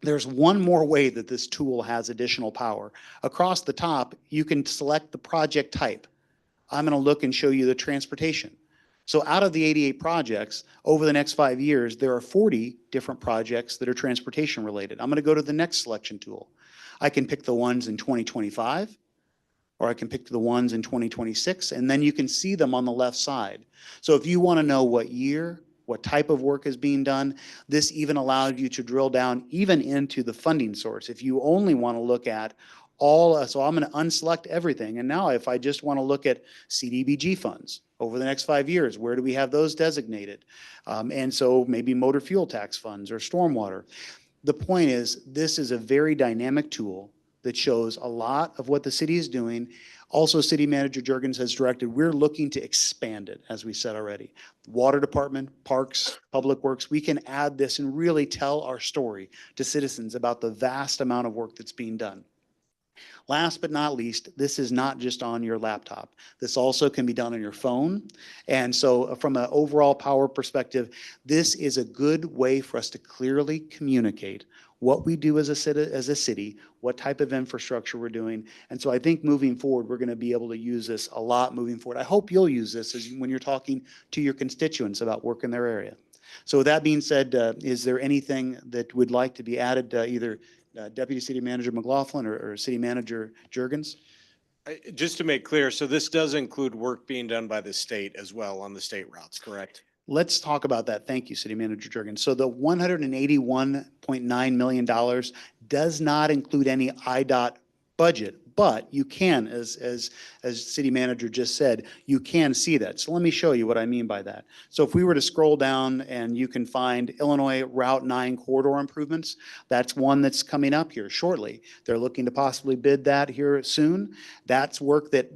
There's one more way that this tool has additional power. Across the top, you can select the project type. I'm going to look and show you the transportation. So out of the 88 projects, over the next 5 years, there are 40 different projects that are transportation related. I'm going to go to the next selection tool. I can pick the ones in 2025, or I can pick the ones in 2026, and then you can see them on the left side. So if you want to know what year, what type of work is being done, this even allows you to drill down even into the funding source. If you only want to look at so I'm going to unselect everything. And now if I just want to look at CDBG funds over the next 5 years, where do we have those designated? And so maybe motor fuel tax funds or stormwater. the point is, this is a very dynamic tool that shows a lot of what the city is doing. Also, City Manager Jurgens has directed, we're looking to expand it, as we said already. Water Department, Parks, Public Works, we can add this and really tell our story to citizens about the vast amount of work that's being done. Last but not least, this is not just on your laptop. This also can be done on your phone. And so from an overall power perspective, this is a good way for us to clearly communicate what we do as a city, what type of infrastructure we're doing. And so I think moving forward, we're going to be able to use this a lot moving forward. I hope you'll use this when you're talking to your constituents about work in their area. So with that being said, is there anything that would like to be added, either Deputy City Manager McLaughlin or City Manager Jurgens? Just to make clear, so this does include work being done by the state as well on the state routes, correct? Let's talk about that. Thank you, City Manager Jurgens. So the $181.9 million does not include any IDOT budget, but you can, as City Manager just said, you can see that. So let me show you what I mean by that. So if we were to scroll down and you can find Illinois Route 9 corridor improvements, that's one that's coming up here shortly. They're looking to possibly bid that here soon. That's work that,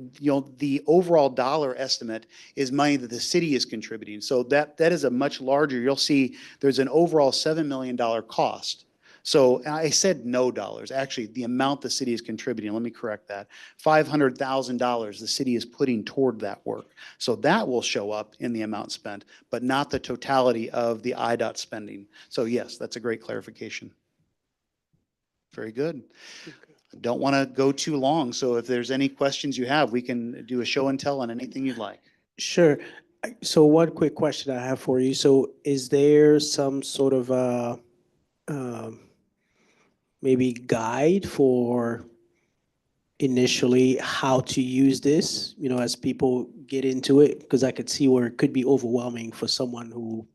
the overall dollar estimate is money that the city is contributing. So that is a much larger, you'll see there's an overall $7 million cost. So I said no dollars. Actually, the amount the city is contributing, let me correct that. $500,000 the city is putting toward that work. So that will show up in the amount spent, but not the totality of the IDOT spending. So yes, that's a great clarification. Very good. Don't want to go too long. So if there's any questions you have, we can do a show and tell on anything you'd like. Sure. So one quick question I have for you. So is there some sort of maybe guide for initially how to use this, as people get into it? Because I could see where it could be overwhelming for someone who,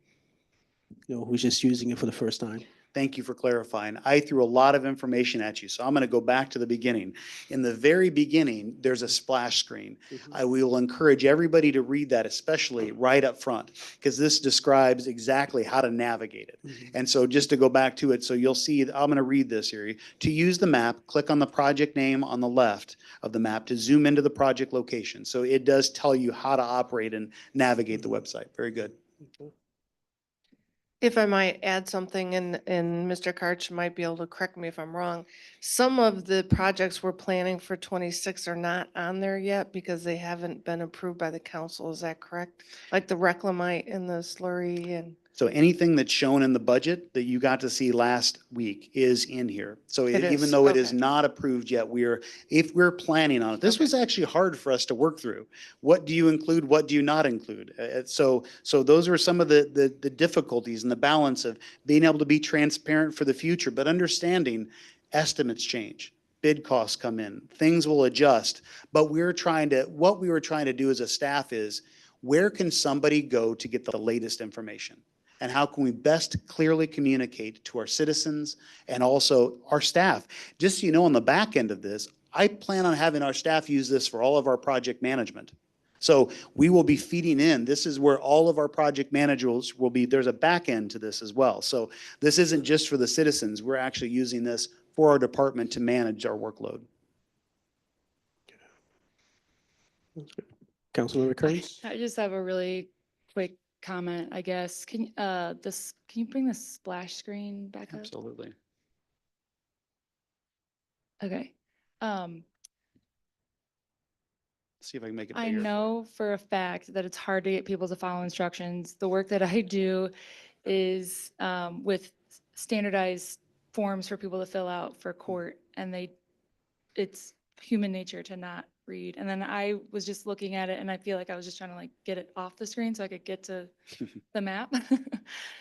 who's just using it for the first time. Thank you for clarifying. I threw a lot of information at you, so I'm going to go back to the beginning. In the very beginning, there's a splash screen. I will encourage everybody to read that, especially right up front, because this describes exactly how to navigate it. And so just to go back to it, so you'll see, I'm going to read this here. To use the map, click on the project name on the left of the map to zoom into the project location. So it does tell you how to operate and navigate the website. Very good. If I might add something, and Mr. Karch might be able to correct me if I'm wrong. Some of the projects we're planning for 26 are not on there yet because they haven't been approved by the council. Is that correct? Like the reclamite and the slurry and. So anything that's shown in the budget that you got to see last week is in here. So It even is, though it is okay. not approved yet, if we're planning on it, this was actually hard for us to work through. What do you include? What do you not include? So those are some of the difficulties and the balance of being able to be transparent for the future, but understanding estimates change. Bid costs come in, things will adjust, but what we were trying to do as a staff is, where can somebody go to get the latest information? And how can we best clearly communicate to our citizens and also our staff? Just so you know, on the back end of this, I plan on having our staff use this for all of our project management. So we will be feeding in. This is where all of our project managers will be. There's a back end to this as well. So this isn't just for the citizens. We're actually using this for our department to manage our workload. Councilmember Kearns? I just have a really quick comment, I guess. Can you bring the splash screen back up? Absolutely. Okay. See if I can make it I bigger. know for a fact that it's hard to get people to follow instructions. The work that I do is with standardized forms for people to fill out for court, and it's human nature to not read. And then I was just looking at it, and I feel like I was just trying to get it off the screen so I could get to the map.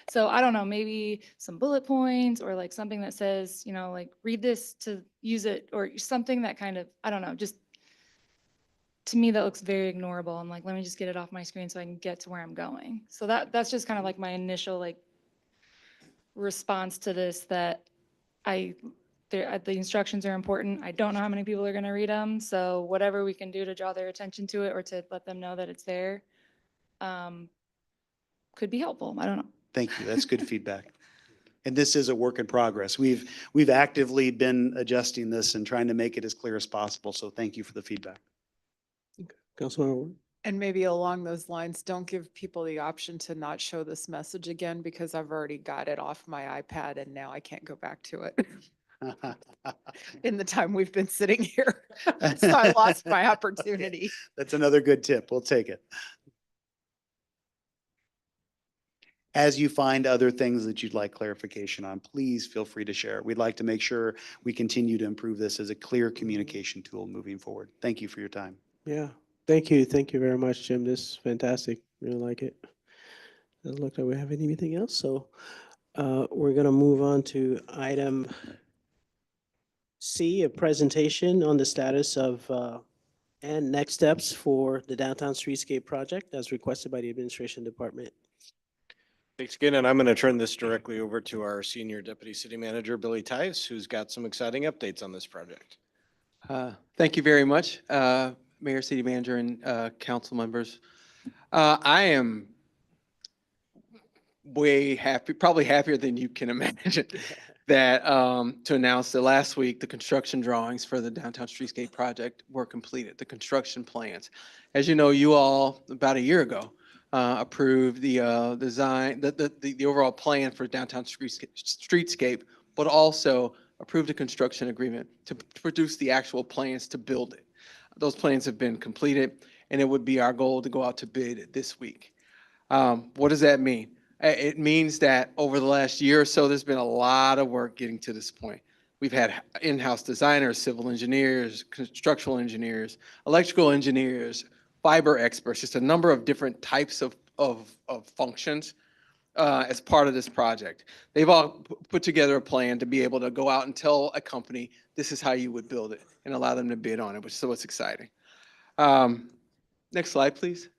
So I don't know, maybe some bullet points or something that says, read this to use it, or something that kind of, I don't know, just to me that looks very ignorable. I'm like, let me just get it off my screen so I can get to where I'm going. So that's just kind of my initial response to this, that the instructions are important. I don't know how many people are going to read them. So whatever we can do to draw their attention to it or to let them know that it's there could be helpful. I don't know. Thank you. That's good feedback. And this is a work in progress. We've actively been adjusting this and trying to make it as clear as possible. So thank you for the feedback. Councilmember Ward? And maybe along those lines, don't give people the option to not show this message again because I've already got it off my iPad and now I can't go back to it in the time we've been sitting here. So I lost my opportunity. That's another good tip. We'll take it. As you find other things that you'd like clarification on, please feel free to share. We'd like to make sure we continue to improve this as a clear communication tool moving forward. Thank you for your time. Yeah, thank you. Thank you very much, Jim. This is fantastic. Really like it. Doesn't look like we have anything else, so we're gonna move on to item C, a presentation on the status of and next steps for the downtown streetscape project as requested by the administration department. Thanks again, and I'm going to turn this directly over to our Senior Deputy City Manager, Billy Tice, who's got some exciting updates on this project. Thank you very much, Mayor, City Manager, and council members. I am way happy, probably happier than you can imagine, that to announce that last week the construction drawings for the downtown streetscape project were completed, the construction plans. As you know, you all, about a year ago, approved the design, the overall plan for downtown streetscape, but also approved a construction agreement to produce the actual plans to build it. Those plans have been completed, and it would be our goal to go out to bid this week. What does that mean? It means that over the last year or so, there's been a lot of work getting to this point. We've had in-house designers, civil engineers, structural engineers, electrical engineers, fiber experts, just a number of different types of functions as part of this project. They've all put together a plan to be able to go out and tell a company, this is how you would build it, and allow them to bid on it, which is what's exciting. Next slide, please.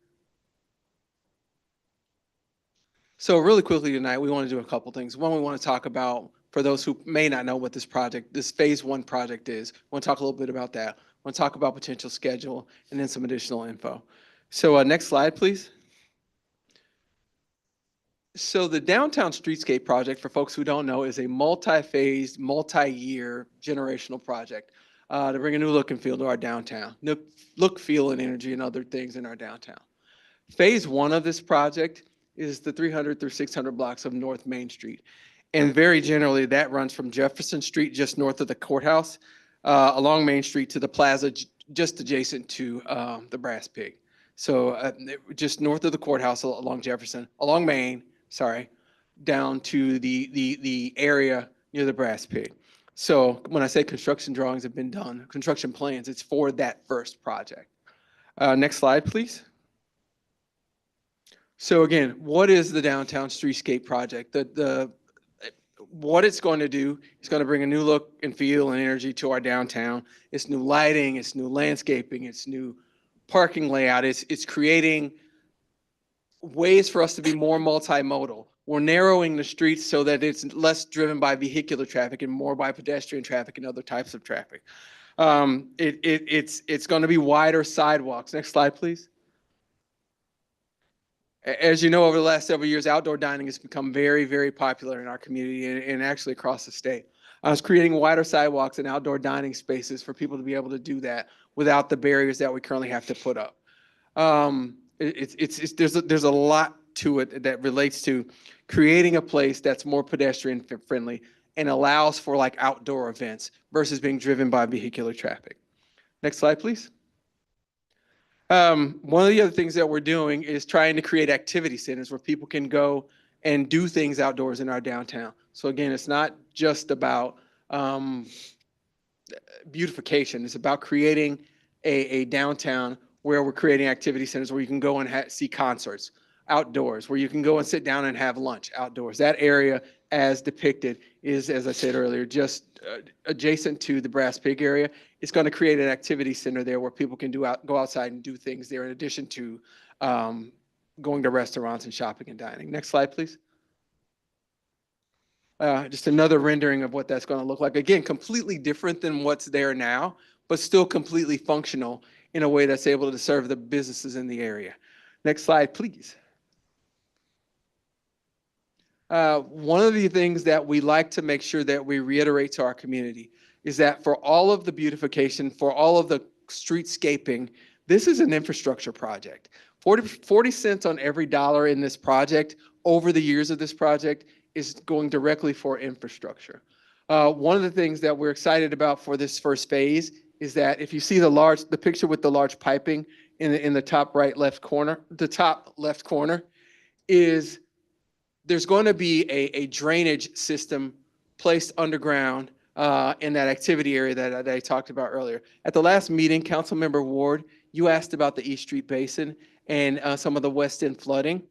So really quickly tonight, we want to do a couple things. One, we want to talk about, for those who may not know what this project, this phase one project is, we want to talk a little bit about that. We want to talk about potential schedule and then some additional info. So next slide, please. So the downtown streetscape project, for folks who don't know, is a multi-phased, multi-year generational project to bring a new look and feel to our downtown. Look, feel, and energy and other things in our downtown. Phase one of this project is the 300 through 600 blocks of North Main Street. And very generally, that runs from Jefferson Street, just north of the courthouse, along Main Street to the plaza just adjacent to the Brass Pig. So just north of the courthouse along Jefferson, along Main, down to the area near the Brass Pig. So when I say construction drawings have been done, construction plans, it's for that first project. Next slide, please. So again, what is the downtown streetscape project? What it's going to do is going to bring a new look and feel and energy to our downtown. It's new lighting, it's new landscaping, it's new parking layout. It's creating ways for us to be more multimodal. We're narrowing the streets so that it's less driven by vehicular traffic and more by pedestrian traffic and other types of traffic. It's going to be wider sidewalks. Next slide, please. As you know, over the last several years, outdoor dining has become very, very popular in our community and actually across the state. I was creating wider sidewalks and outdoor dining spaces for people to be able to do that without the barriers that we currently have to put up. There's a lot to it that relates to creating a place that's more pedestrian friendly and allows for like outdoor events versus being driven by vehicular traffic. Next slide, please. One of the other things that we're doing is trying to create activity centers where people can go and do things outdoors in our downtown. So again, it's not just about beautification. It's about creating a downtown where we're creating activity centers where you can go and see concerts outdoors, where you can go and sit down and have lunch outdoors. That area, as depicted, is, as I said earlier, just adjacent to the Brass Pig area. It's going to create an activity center there where people can go outside and do things there in addition to going to restaurants and shopping and dining. Next slide, please. Just another rendering of what that's going to look like. Again, completely different than what's there now, but still completely functional in a way that's able to serve the businesses in the area. Next slide, please. One of the things that we like to make sure that we reiterate to our community is that for all of the beautification, for all of the streetscaping, this is an infrastructure project. 40 cents on every dollar in this project over the years of this project is going directly for infrastructure. One of the things that we're excited about for this first phase is that if you see the picture with the large piping in the top left corner, is there's going to be a drainage system placed underground in that activity area that I talked about earlier. At the last meeting, Councilmember Ward, you asked about the East Street Basin and some of the West End flooding.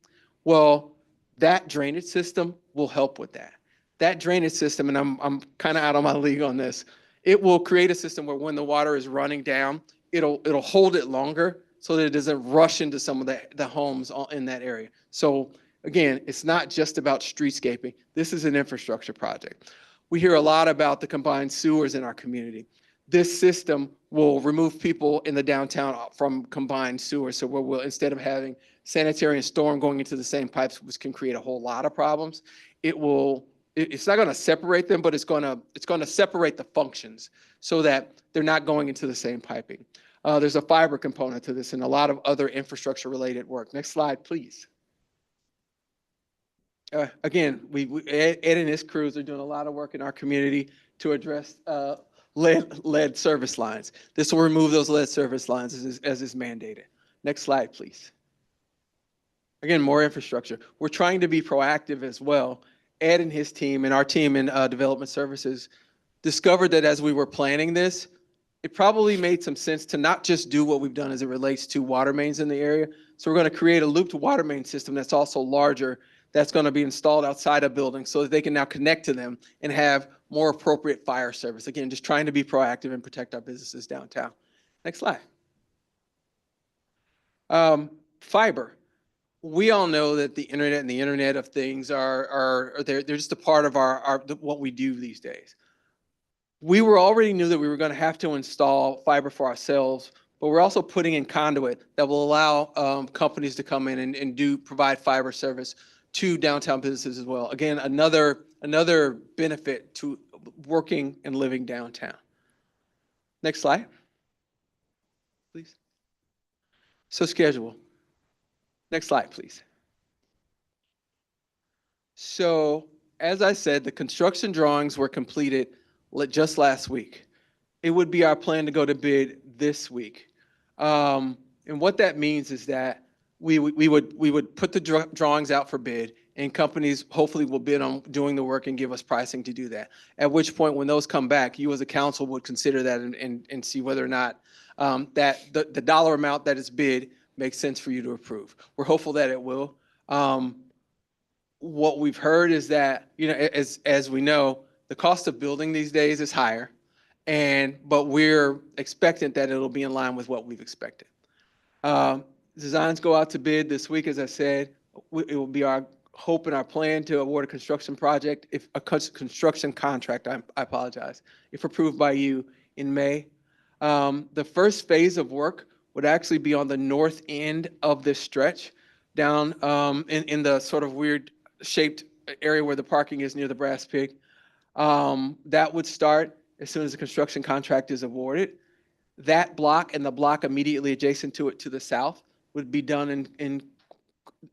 Well, that drainage system will help with that. That drainage system, and I'm kind of out of my league on this, it will create a system where when the water is running down, it'll hold it longer so that it doesn't rush into some of the homes in that area. So again, it's not just about streetscaping. This is an infrastructure project. We hear a lot about the combined sewers in our community. This system will remove people in the downtown from combined sewers. So we'll, instead of having sanitary and storm going into the same pipes, which can create a whole lot of problems, it's not going to separate them, but it's going to separate the functions so that they're not going into the same piping. There's a fiber component to this and a lot of other infrastructure related work. Next slide, please. Again, Ed and his crews are doing a lot of work in our community to address lead service lines. This will remove those lead service lines as is mandated. Next slide, please. Again, more infrastructure. We're trying to be proactive as well. Ed and his team and our team in development services discovered that as we were planning this, it probably made some sense to not just do what we've done as it relates to water mains in the area. So we're going to create a looped water main system that's also larger, that's going to be installed outside of buildings so that they can now connect to them and have more appropriate fire service. Again, just trying to be proactive and protect our businesses downtown. Next slide. Fiber. We all know that the internet and the Internet of Things they're just a part of what we do these days. We already knew that we were going to have to install fiber for ourselves, but we're also putting in conduit that will allow companies to come in and provide fiber service to downtown businesses as well. Again, another benefit to working and living downtown. Next slide, please. So schedule. Next slide, please. So as I said, the construction drawings were completed just last week. It would be our plan to go to bid this week. And what that means is that we would put the drawings out for bid, and companies hopefully will bid on doing the work and give us pricing to do that. At which point, when those come back, you as a council would consider that and see whether or not that the dollar amount that is bid makes sense for you to approve. We're hopeful that it will. What we've heard is that, as we know, the cost of building these days is higher, but we're expectant that it'll be in line with what we've expected. Designs go out to bid this week, as I said. It will be our hope and our plan to award a construction project, if a construction contract, I apologize, if approved by you in May. The first phase of work would actually be on the north end of this stretch, down in the sort of weird shaped area where the parking is near the Brass Pig. That would start as soon as the construction contract is awarded. That block and the block immediately adjacent to it to the south would be done in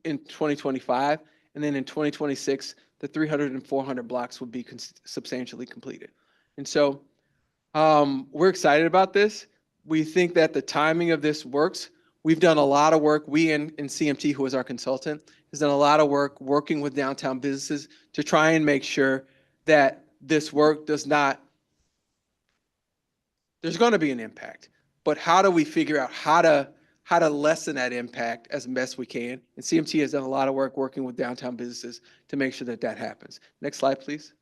2025. And then in 2026, the 300 and 400 blocks would be substantially completed. And so we're excited about this. We think that the timing of this works. We've done a lot of work. We in CMT, who is our consultant, has done a lot of work working with downtown businesses to try and make sure that this work does not, there's going to be an impact, but how do we figure out how to lessen that impact as best we can? And CMT has done a lot of work working with downtown businesses to make sure that that happens. Next slide, please.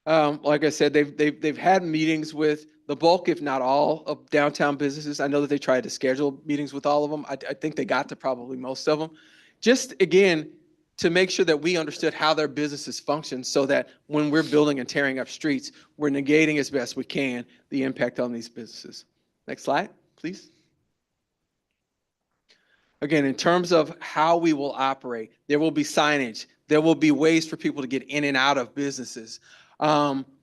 Like I said, they've had meetings with the bulk, if not all, of downtown businesses. I know that they tried to schedule meetings with all of them. I think they got to probably most of them. Just again, to make sure that we understood how their businesses function so that when we're building and tearing up streets, we're negating as best we can the impact on these businesses. Next slide, please. Again, in terms of how we will operate, there will be signage. There will be ways for people to get in and out of businesses.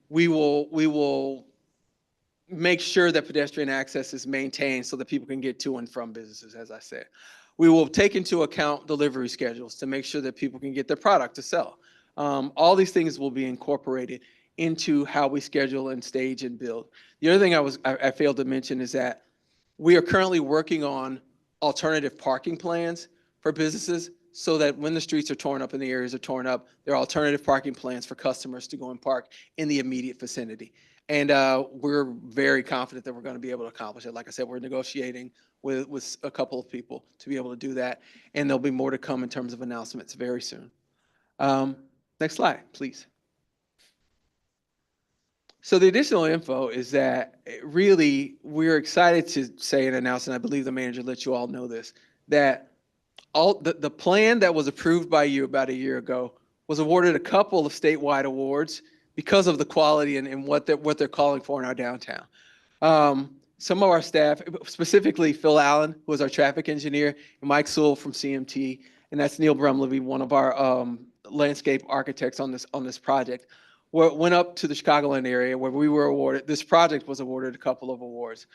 We will make sure that pedestrian access is maintained so that people can get to and from businesses, as I said. We will take into account delivery schedules to make sure that people can get their product to sell. All these things will be incorporated into how we schedule and stage and build. The other thing I failed to mention is that we are currently working on alternative parking plans for businesses so that when the streets are torn up and the areas are torn up, there are alternative parking plans for customers to go and park in the immediate vicinity. And we're very confident that we're going to be able to accomplish it. Like I said, we're negotiating with a couple of people to be able to do that. And there'll be more to come in terms of announcements very soon. Next slide, please. So the additional info is that really we're excited to say and announce, and I believe the manager let you all know this, that all the plan that was approved by you about a year ago was awarded a couple of statewide awards because of the quality and what they're calling for in our downtown. Some of our staff, specifically Phil Allen, who was our traffic engineer, and Mike Sewell from CMT, and that's Neil Brumleby, one of our landscape architects on this project, went up to the Chicagoland area where we were awarded, this project was awarded a couple of awards.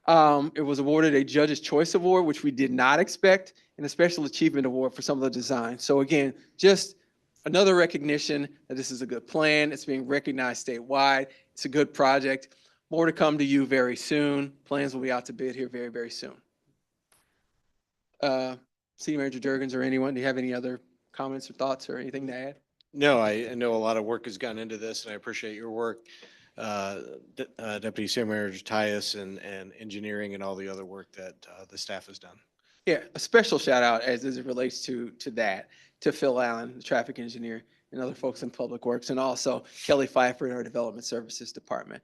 It was awarded a Judge's Choice Award, which we did not expect, and a Special Achievement Award for some of the design. So again, just another recognition that this is a good plan. It's being recognized statewide. It's a good project. More to come to you very soon. Plans will be out to bid here very, very soon. City Manager Jurgens or anyone, do you have any other comments or thoughts or anything to add? No, I know a lot of work has gone into this, and I appreciate your work, Deputy City Manager Tyus, and engineering and all the other work that the staff has done. Yeah, a special shout out as it relates to that, to Phil Allen, the traffic engineer, and other folks in Public Works, and also Kelly Pfeiffer in our Development Services Department.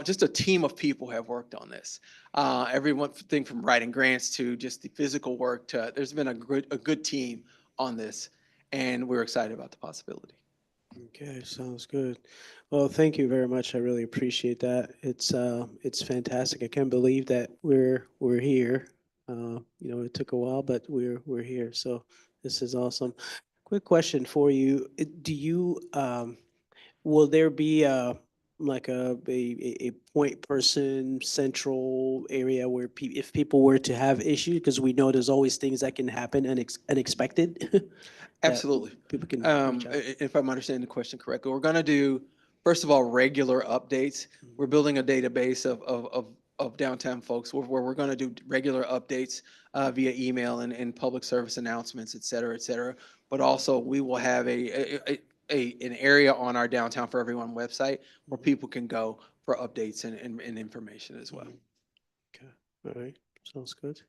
Just a team of people have worked on this. Everyone thing from writing grants to just the physical work to, there's been a good team on this, and we're excited about the possibility. Okay, sounds good. Well, thank you very much. I really appreciate that. It's fantastic. I can't believe that we're here. It took a while, but we're here. So this is awesome. Quick question for you. Do you will there be like a point person central area where if people were to have issues, because we know there's always things that can happen unexpected. Absolutely. People can reach out. If I'm understanding the question correctly, we're going to do, first of all, regular updates. We're building a database of downtown folks where we're going to do regular updates via email and public service announcements, et cetera, but also we will have an area on our Downtown for Everyone website where people can go for updates and information as well. Okay, all right, sounds good.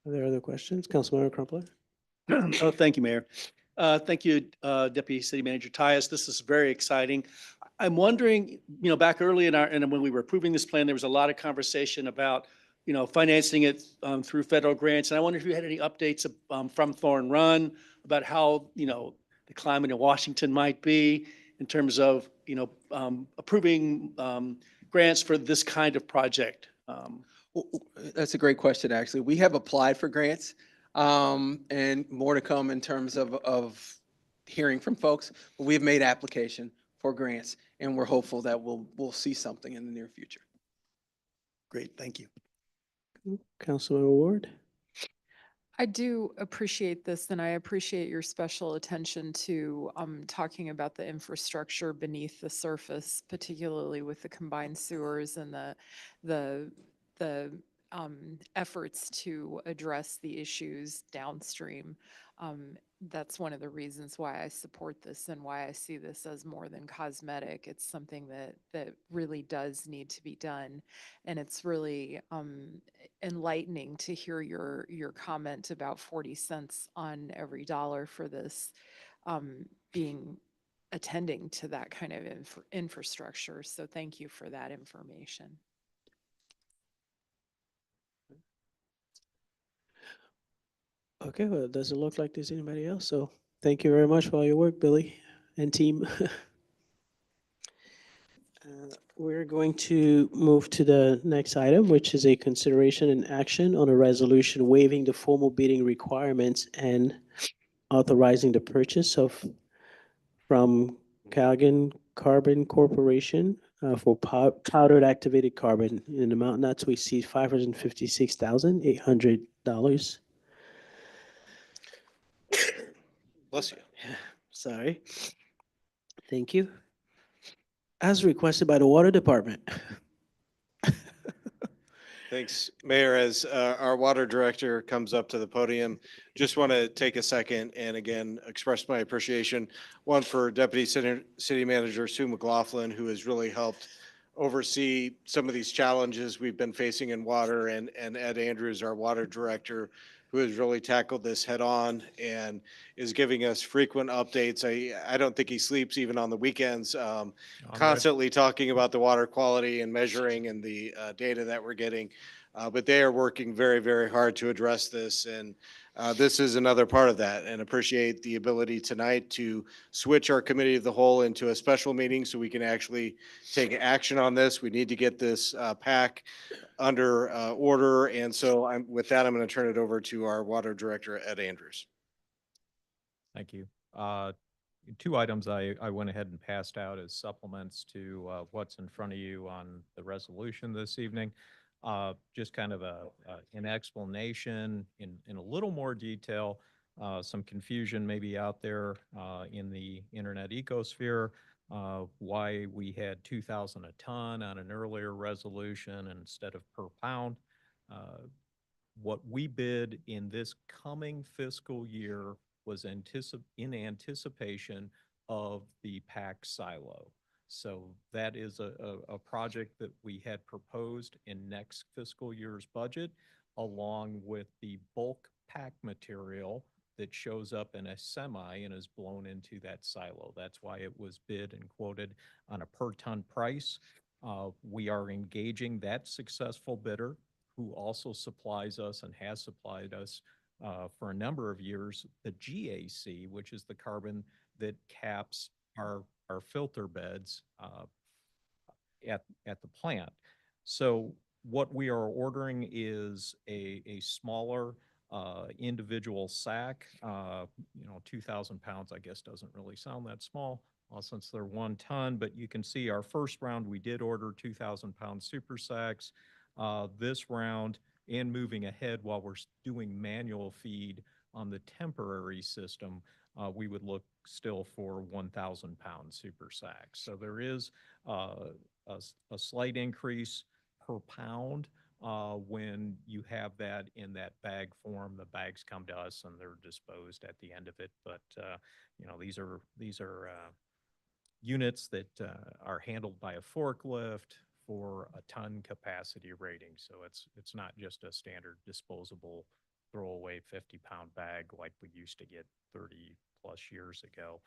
Are there other questions? Councilmember Crumpler? Oh, thank you, Mayor. Thank you, Deputy City Manager Tyus. This is very exciting. I'm wondering, back early and when we were approving this plan, there was a lot of conversation about, financing it through federal grants. And I wonder if you had any updates from Thorn Run about how, the climate in Washington might be in terms of, approving grants for this kind of project. That's a great question, actually. We have applied for grants. And more to come in terms of hearing from folks. But we've made application for grants, and we're hopeful that we'll see something in the near future. Great, thank you. Councilmember Ward? I do appreciate this, and I appreciate your special attention to talking about the infrastructure beneath the surface, particularly with the combined sewers and the efforts to address the issues downstream. That's one of the reasons why I support this and why I see this as more than cosmetic. It's something that really does need to be done. And it's really enlightening to hear your comment about 40 cents on every dollar for this attending to that kind of infrastructure. So thank you for that information. Okay, well, it doesn't look like there's anybody else. So thank you very much for all your work, Billy and team. We're going to move to the next item, which is a consideration and action on a resolution waiving the formal bidding requirements and authorizing the purchase of from Calgon Carbon Corporation for powdered activated carbon in an amount not to exceed $556,800. Bless you. Sorry. Thank you. As requested by the Water Department. Thanks, Mayor. As our water director comes up to the podium, just want to take a second and again express my appreciation. One for Deputy City Manager Sue McLaughlin, who has really helped oversee some of these challenges we've been facing in water, and Ed Andrews, our water director, who has really tackled this head on and is giving us frequent updates. I don't think he sleeps even on the weekends, constantly talking about the water quality and measuring and the data that we're getting. But they are working very, very hard to address this. And this is another part of that, and appreciate the ability tonight to switch our committee of the whole into a special meeting so we can actually take action on this. We need to get this PAC under order. And so with that, I'm going to turn it over to our water director, Ed Andrews. Thank you. Two items I went ahead and passed out as supplements to what's in front of you on the resolution this evening. Just kind of an explanation in a little more detail, some confusion maybe out there in the internet ecosphere, why we had 2,000 a ton on an earlier resolution instead of per pound. What we bid in this coming fiscal year was in anticipation of the PAC silo. So that is a project that we had proposed in next fiscal year's budget, along with the bulk PAC material that shows up in a semi and is blown into that silo. That's why it was bid and quoted on a per ton price. We are engaging that successful bidder, who also supplies us and has supplied us for a number of years, the GAC, which is the carbon that caps our filter beds at the plant. So what we are ordering is a smaller individual sack. 2,000 pounds, I guess, doesn't really sound that small since they're 1 ton, but you can see our first round, we did order 2,000 pound super sacks. This round, and moving ahead while we're doing manual feed on the temporary system, we would look still for 1,000 pound super sacks. So there is a slight increase per pound when you have that in that bag form. The bags come to us and they're disposed at the end of it. But these are units that are handled by a forklift for a ton capacity rating. So it's not just a standard disposable throwaway 50-pound bag like we used to get 30 plus years ago.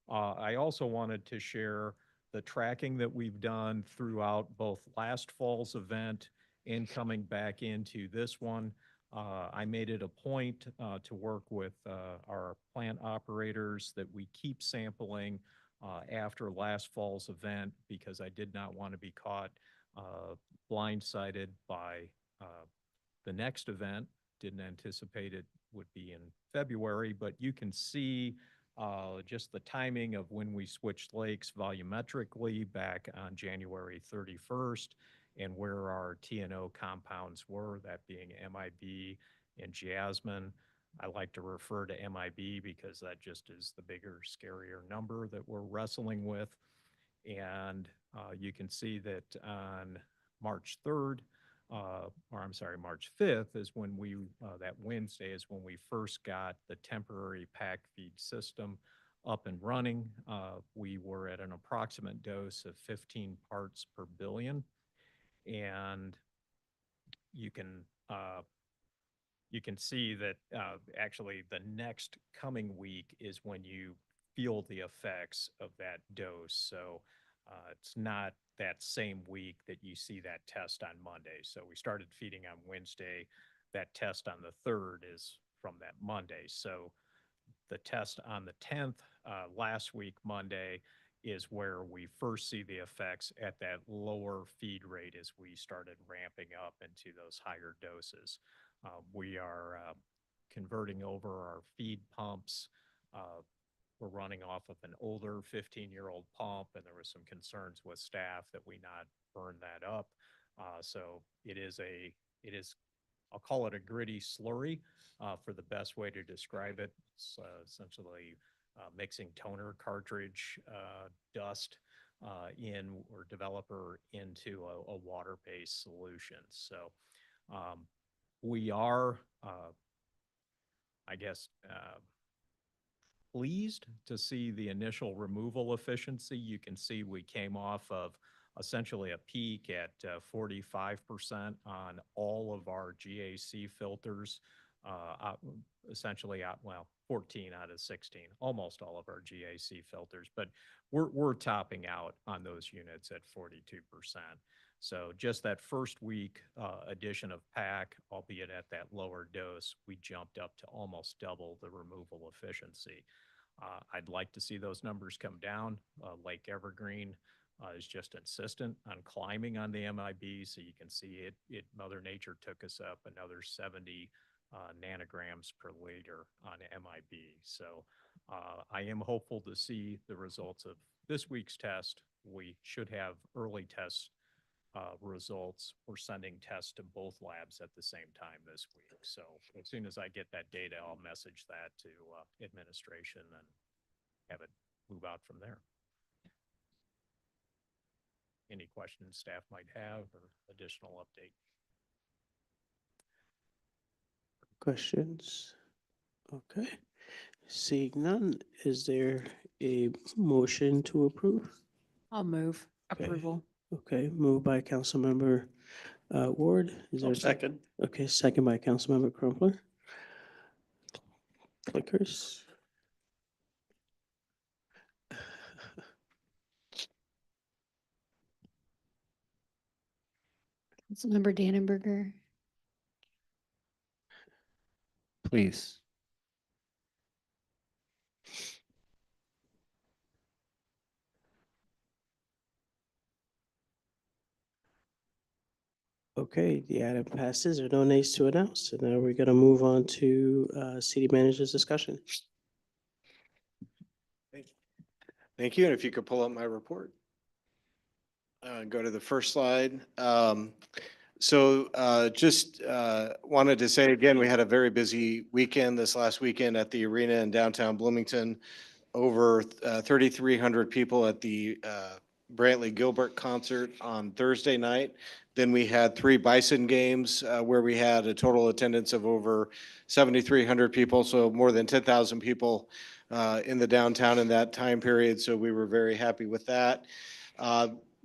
I also wanted to share the tracking that we've done throughout both last fall's event and coming back into this one. I made it a point to work with our plant operators that we keep sampling after last fall's event, because I did not want to be caught blindsided by the next event. Didn't anticipate it would be in February, but you can see just the timing of when we switched lakes volumetrically back on January 31st, and where our TNO compounds were, that being MIB and Jasmine. I like to refer to MIB because that just is the bigger, scarier number that we're wrestling with. And you can see that on March 3rd, March 5th is when that Wednesday is when we first got the temporary pack feed system up and running. We were at an approximate dose of 15 parts per billion. And you can see that actually the next coming week is when you feel the effects of that dose. So it's not that same week that you see that test on Monday. So we started feeding on Wednesday. That test on the 3rd is from that Monday. So the test on the 10th, last week, Monday, is where we first see the effects at that lower feed rate as we started ramping up into those higher doses. We are converting over our feed pumps. We're running off of an older 15-year-old pump, and there was some concerns with staff that we not burn that up. So it is, I'll call it a gritty slurry for the best way to describe it. It's essentially mixing toner cartridge dust in or developer into a water-based solution. So we are, I guess, pleased to see the initial removal efficiency. You can see we came off of essentially a peak at 45% on all of our GAC filters, essentially, well, 14 out of 16, almost all of our GAC filters, but we're topping out on those units at 42%. So just that first week addition of PAC, albeit at that lower dose, we jumped up to almost double the removal efficiency. I'd like to see those numbers come down. Lake Evergreen is just insistent on climbing on the MIB, so you can see it Mother Nature took us up another 70 nanograms per liter on MIB. So I am hopeful to see the results of this week's test. We should have early test results. We're sending tests to both labs at the same time this week. So as soon as I get that data, I'll message that to administration and have it move out from there. Any questions staff might have or additional update? Questions? Okay. Seeing none, is there a motion to approve? I'll move Okay. approval. Okay, moved by Councilmember Ward. Is there a Second. Okay, second by Councilmember Crumpler. Clickers. Councilmember Dannenberger, Please. Okay, the item passes. There are no nays to announce. So now we're going to move on to city manager's discussion. Thank you. And if you could pull up my report. Go to the first slide. Just wanted to say again, we had a very busy weekend this last weekend at the arena in downtown Bloomington. Over 3,300 people at the Brantley Gilbert concert on Thursday night. Then we had 3 Bison games where we had a total attendance of over 7,300 people, so more than 10,000 people in the downtown in that time period. So we were very happy with that.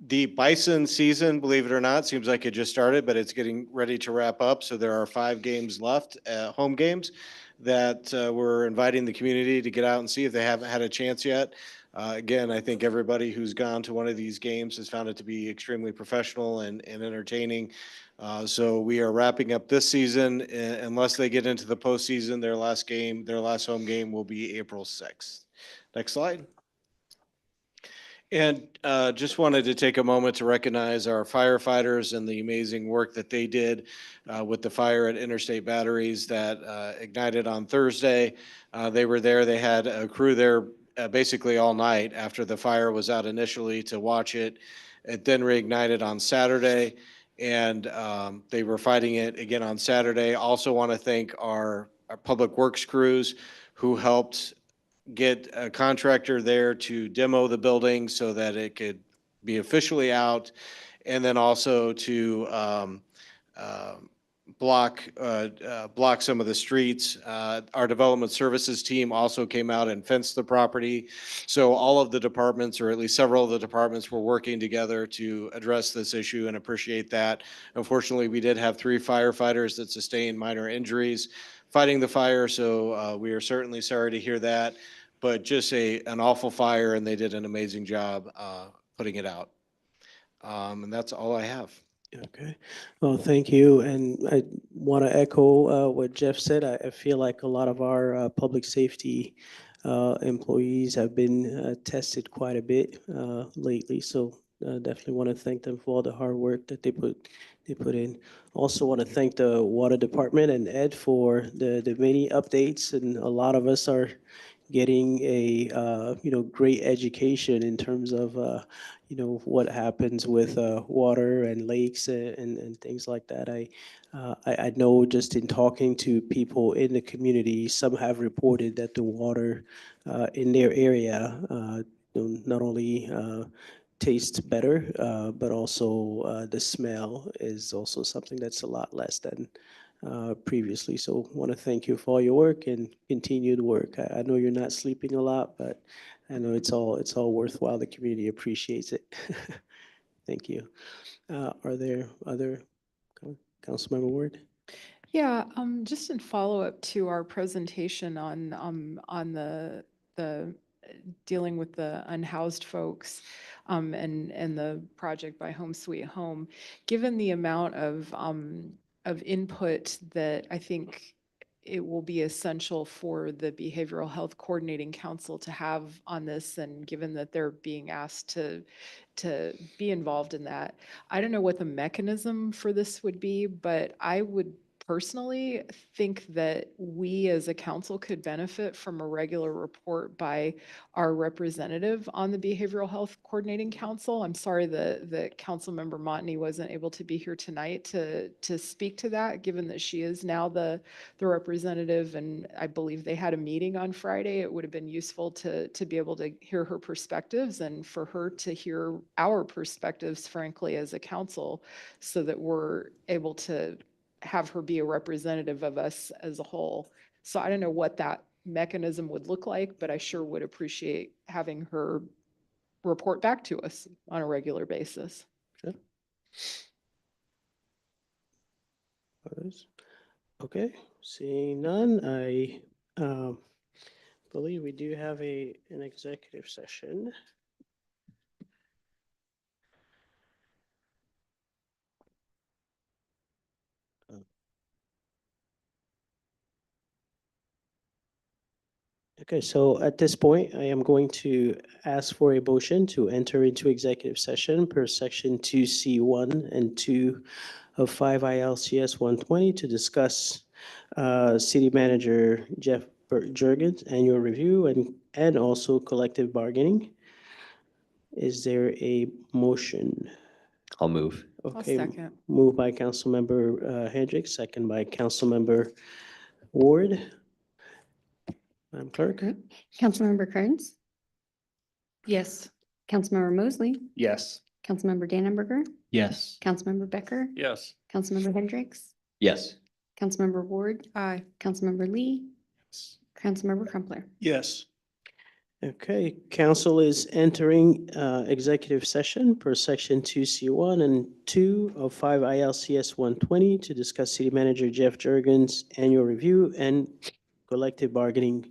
The Bison season, believe it or not, seems like it just started, but it's getting ready to wrap up. So there are 5 games left, home games, that we're inviting the community to get out and see if they haven't had a chance yet. Again, I think everybody who's gone to one of these games has found it to be extremely professional and entertaining. So we are wrapping up this season. Unless they get into the postseason, their last home game will be April 6th. Next slide. And just wanted to take a moment to recognize our firefighters and the amazing work that they did with the fire at Interstate Batteries that ignited on Thursday. They were there. They had a crew there basically all night after the fire was out initially to watch it. It then reignited on Saturday, and they were fighting it again on Saturday. Also want to thank our public works crews who helped get a contractor there to demo the building so that it could be officially out, and then also to block some of the streets. Our development services team also came out and fenced the property. So all of the departments, or at least several of the departments, were working together to address this issue, and appreciate that. Unfortunately, we did have 3 firefighters that sustained minor injuries fighting the fire, so we are certainly sorry to hear that. But just an awful fire, and they did an amazing job putting it out. And that's all I have. Okay. Well, thank you. And I want to echo what Jeff said. I feel like a lot of our public safety employees have been tested quite a bit lately. So definitely want to thank them for all the hard work that they put in. Also want to thank the water department and Ed for the many updates, and a lot of us are getting a great education in terms of what happens with water and lakes and things like that. I know just in talking to people in the community, some have reported that the water in their area not only tastes better, but also the smell is also something that's a lot less than previously. So want to thank you for all your work and continued work. I know you're not sleeping a lot, but I know it's all worthwhile. The community appreciates it. Thank you. Are there other Councilmember Ward? Yeah, just in follow-up to our presentation on the dealing with the unhoused folks, and the project by Home Sweet Home, given the amount of input that I think it will be essential for the Behavioral Health Coordinating Council to have on this, and given that they're being asked to be involved in that, I don't know what the mechanism for this would be, but I would personally think that we as a council could benefit from a regular report by our representative on the Behavioral Health Coordinating Council. I'm sorry that Councilmember Montney wasn't able to be here tonight to speak to that, given that she is now the representative, and I believe they had a meeting on Friday. It would have been useful to be able to hear her perspectives and for her to hear our perspectives, frankly, as a council, so that we're able to have her be a representative of us as a whole. So I don't know what that mechanism would look like, but I sure would appreciate having her report back to us on a regular basis. Sure. Others? Okay, seeing none, I believe we do have an executive session. Okay, so at this point, I am going to ask for a motion to enter into executive session per section 2C1 and 2 of 5 ILCS 120 to discuss City Manager Jeff Jurgens' annual review and also collective bargaining. Is there a motion? I'll move. Okay, second. moved by Councilmember Hendricks, second by Councilmember Ward. Madam Clerk? Councilmember Kearns, Yes. Councilmember Mosley, Yes. Councilmember Dannenberger, Yes. Councilmember Becker, Yes. Councilmember Hendricks, Yes. Councilmember Ward, Aye. Councilmember Lee, Councilmember Crumpler. Yes. Okay, council is entering executive session per section 2C1 and 2 of 5 ILCS 120 to discuss City Manager Jeff Jurgens' annual review and collective bargaining.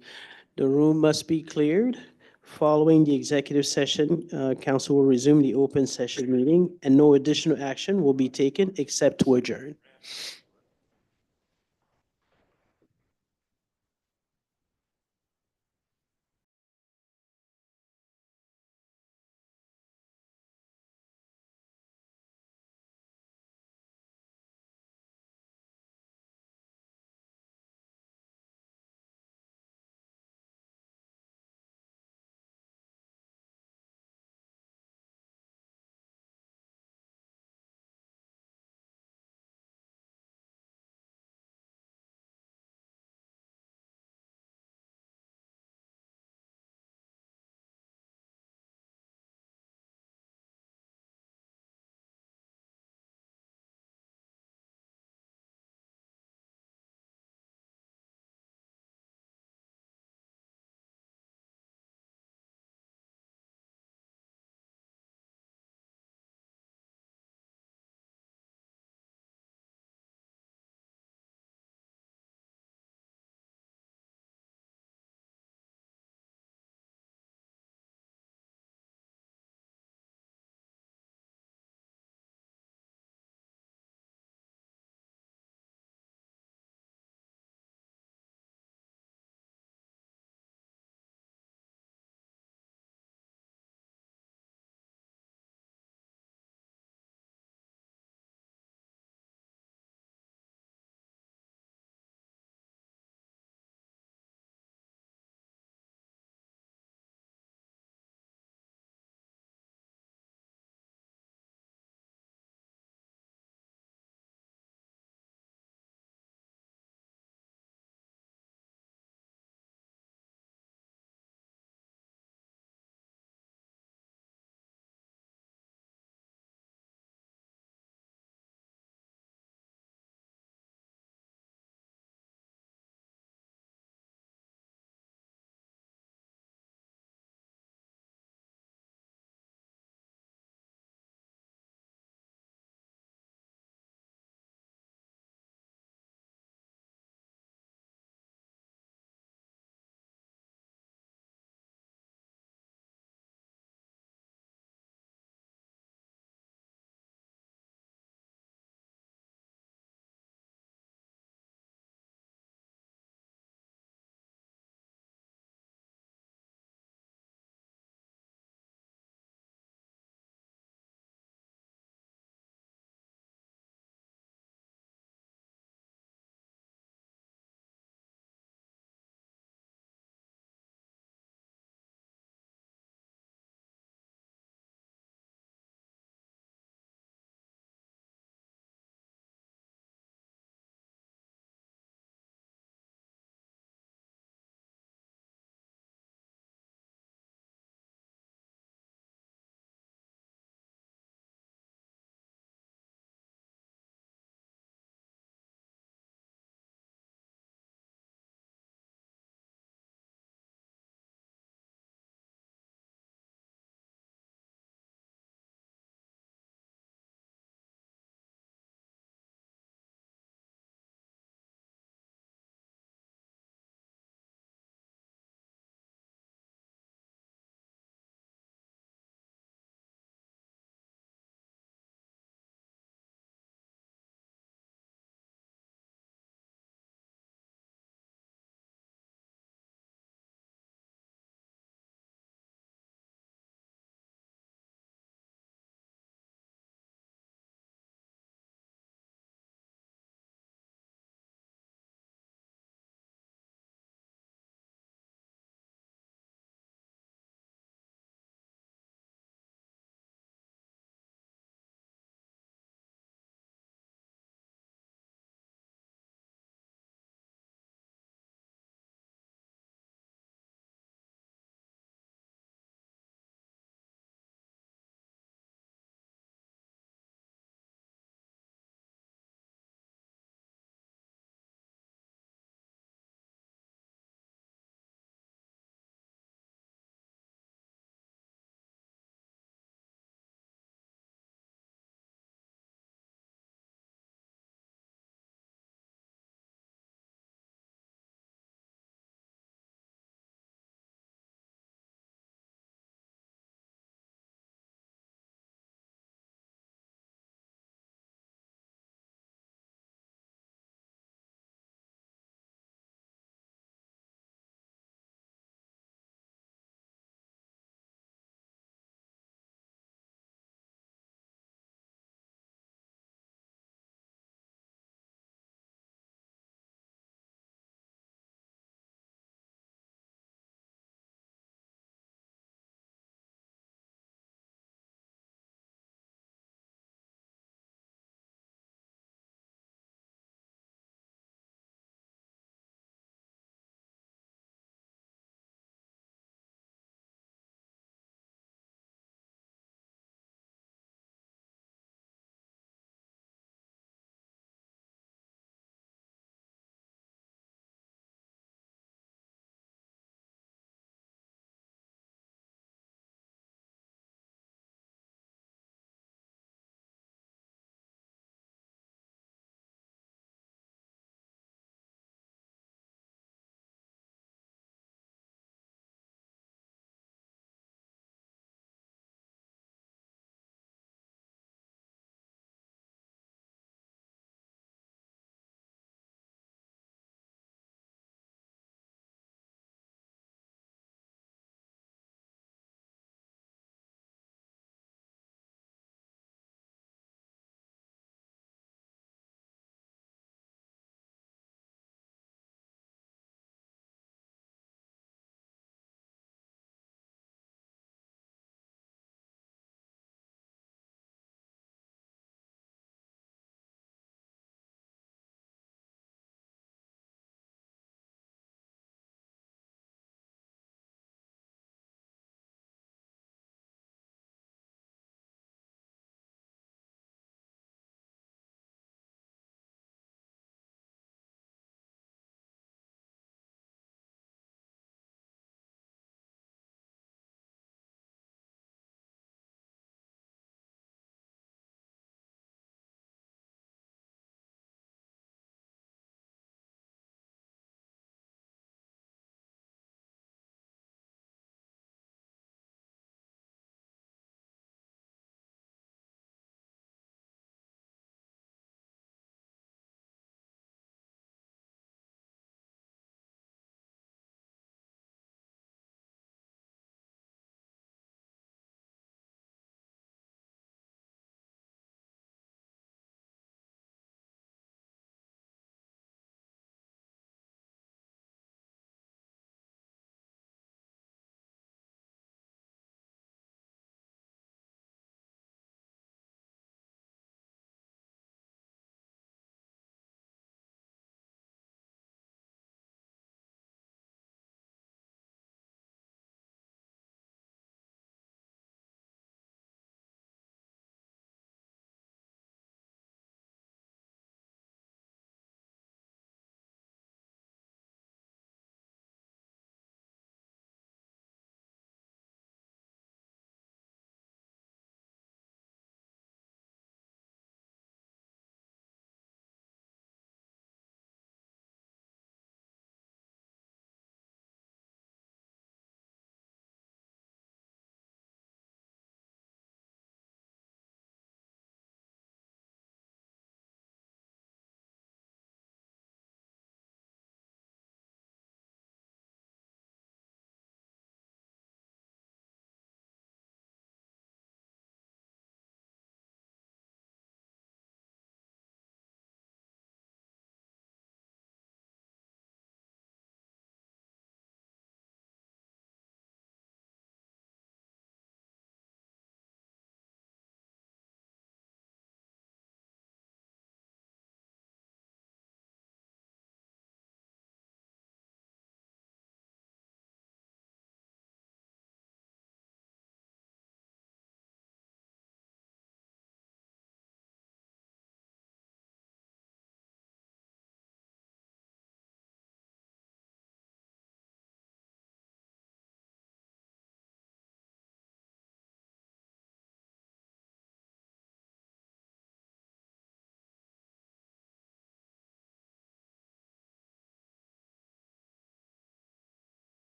The room must be cleared. Following the executive session, council will resume the open session meeting and no additional action will be taken except to adjourn.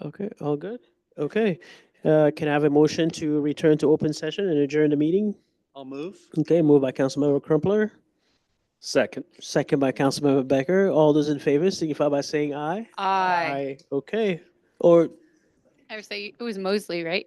Okay, all good? Okay. Can I have a motion to return to open session and adjourn the meeting? I'll move. Okay, moved by Councilmember Crumpler, Second. second by Councilmember Becker. All those in favor signify by saying aye. Aye. Okay. Or I would say it was Mosley, right?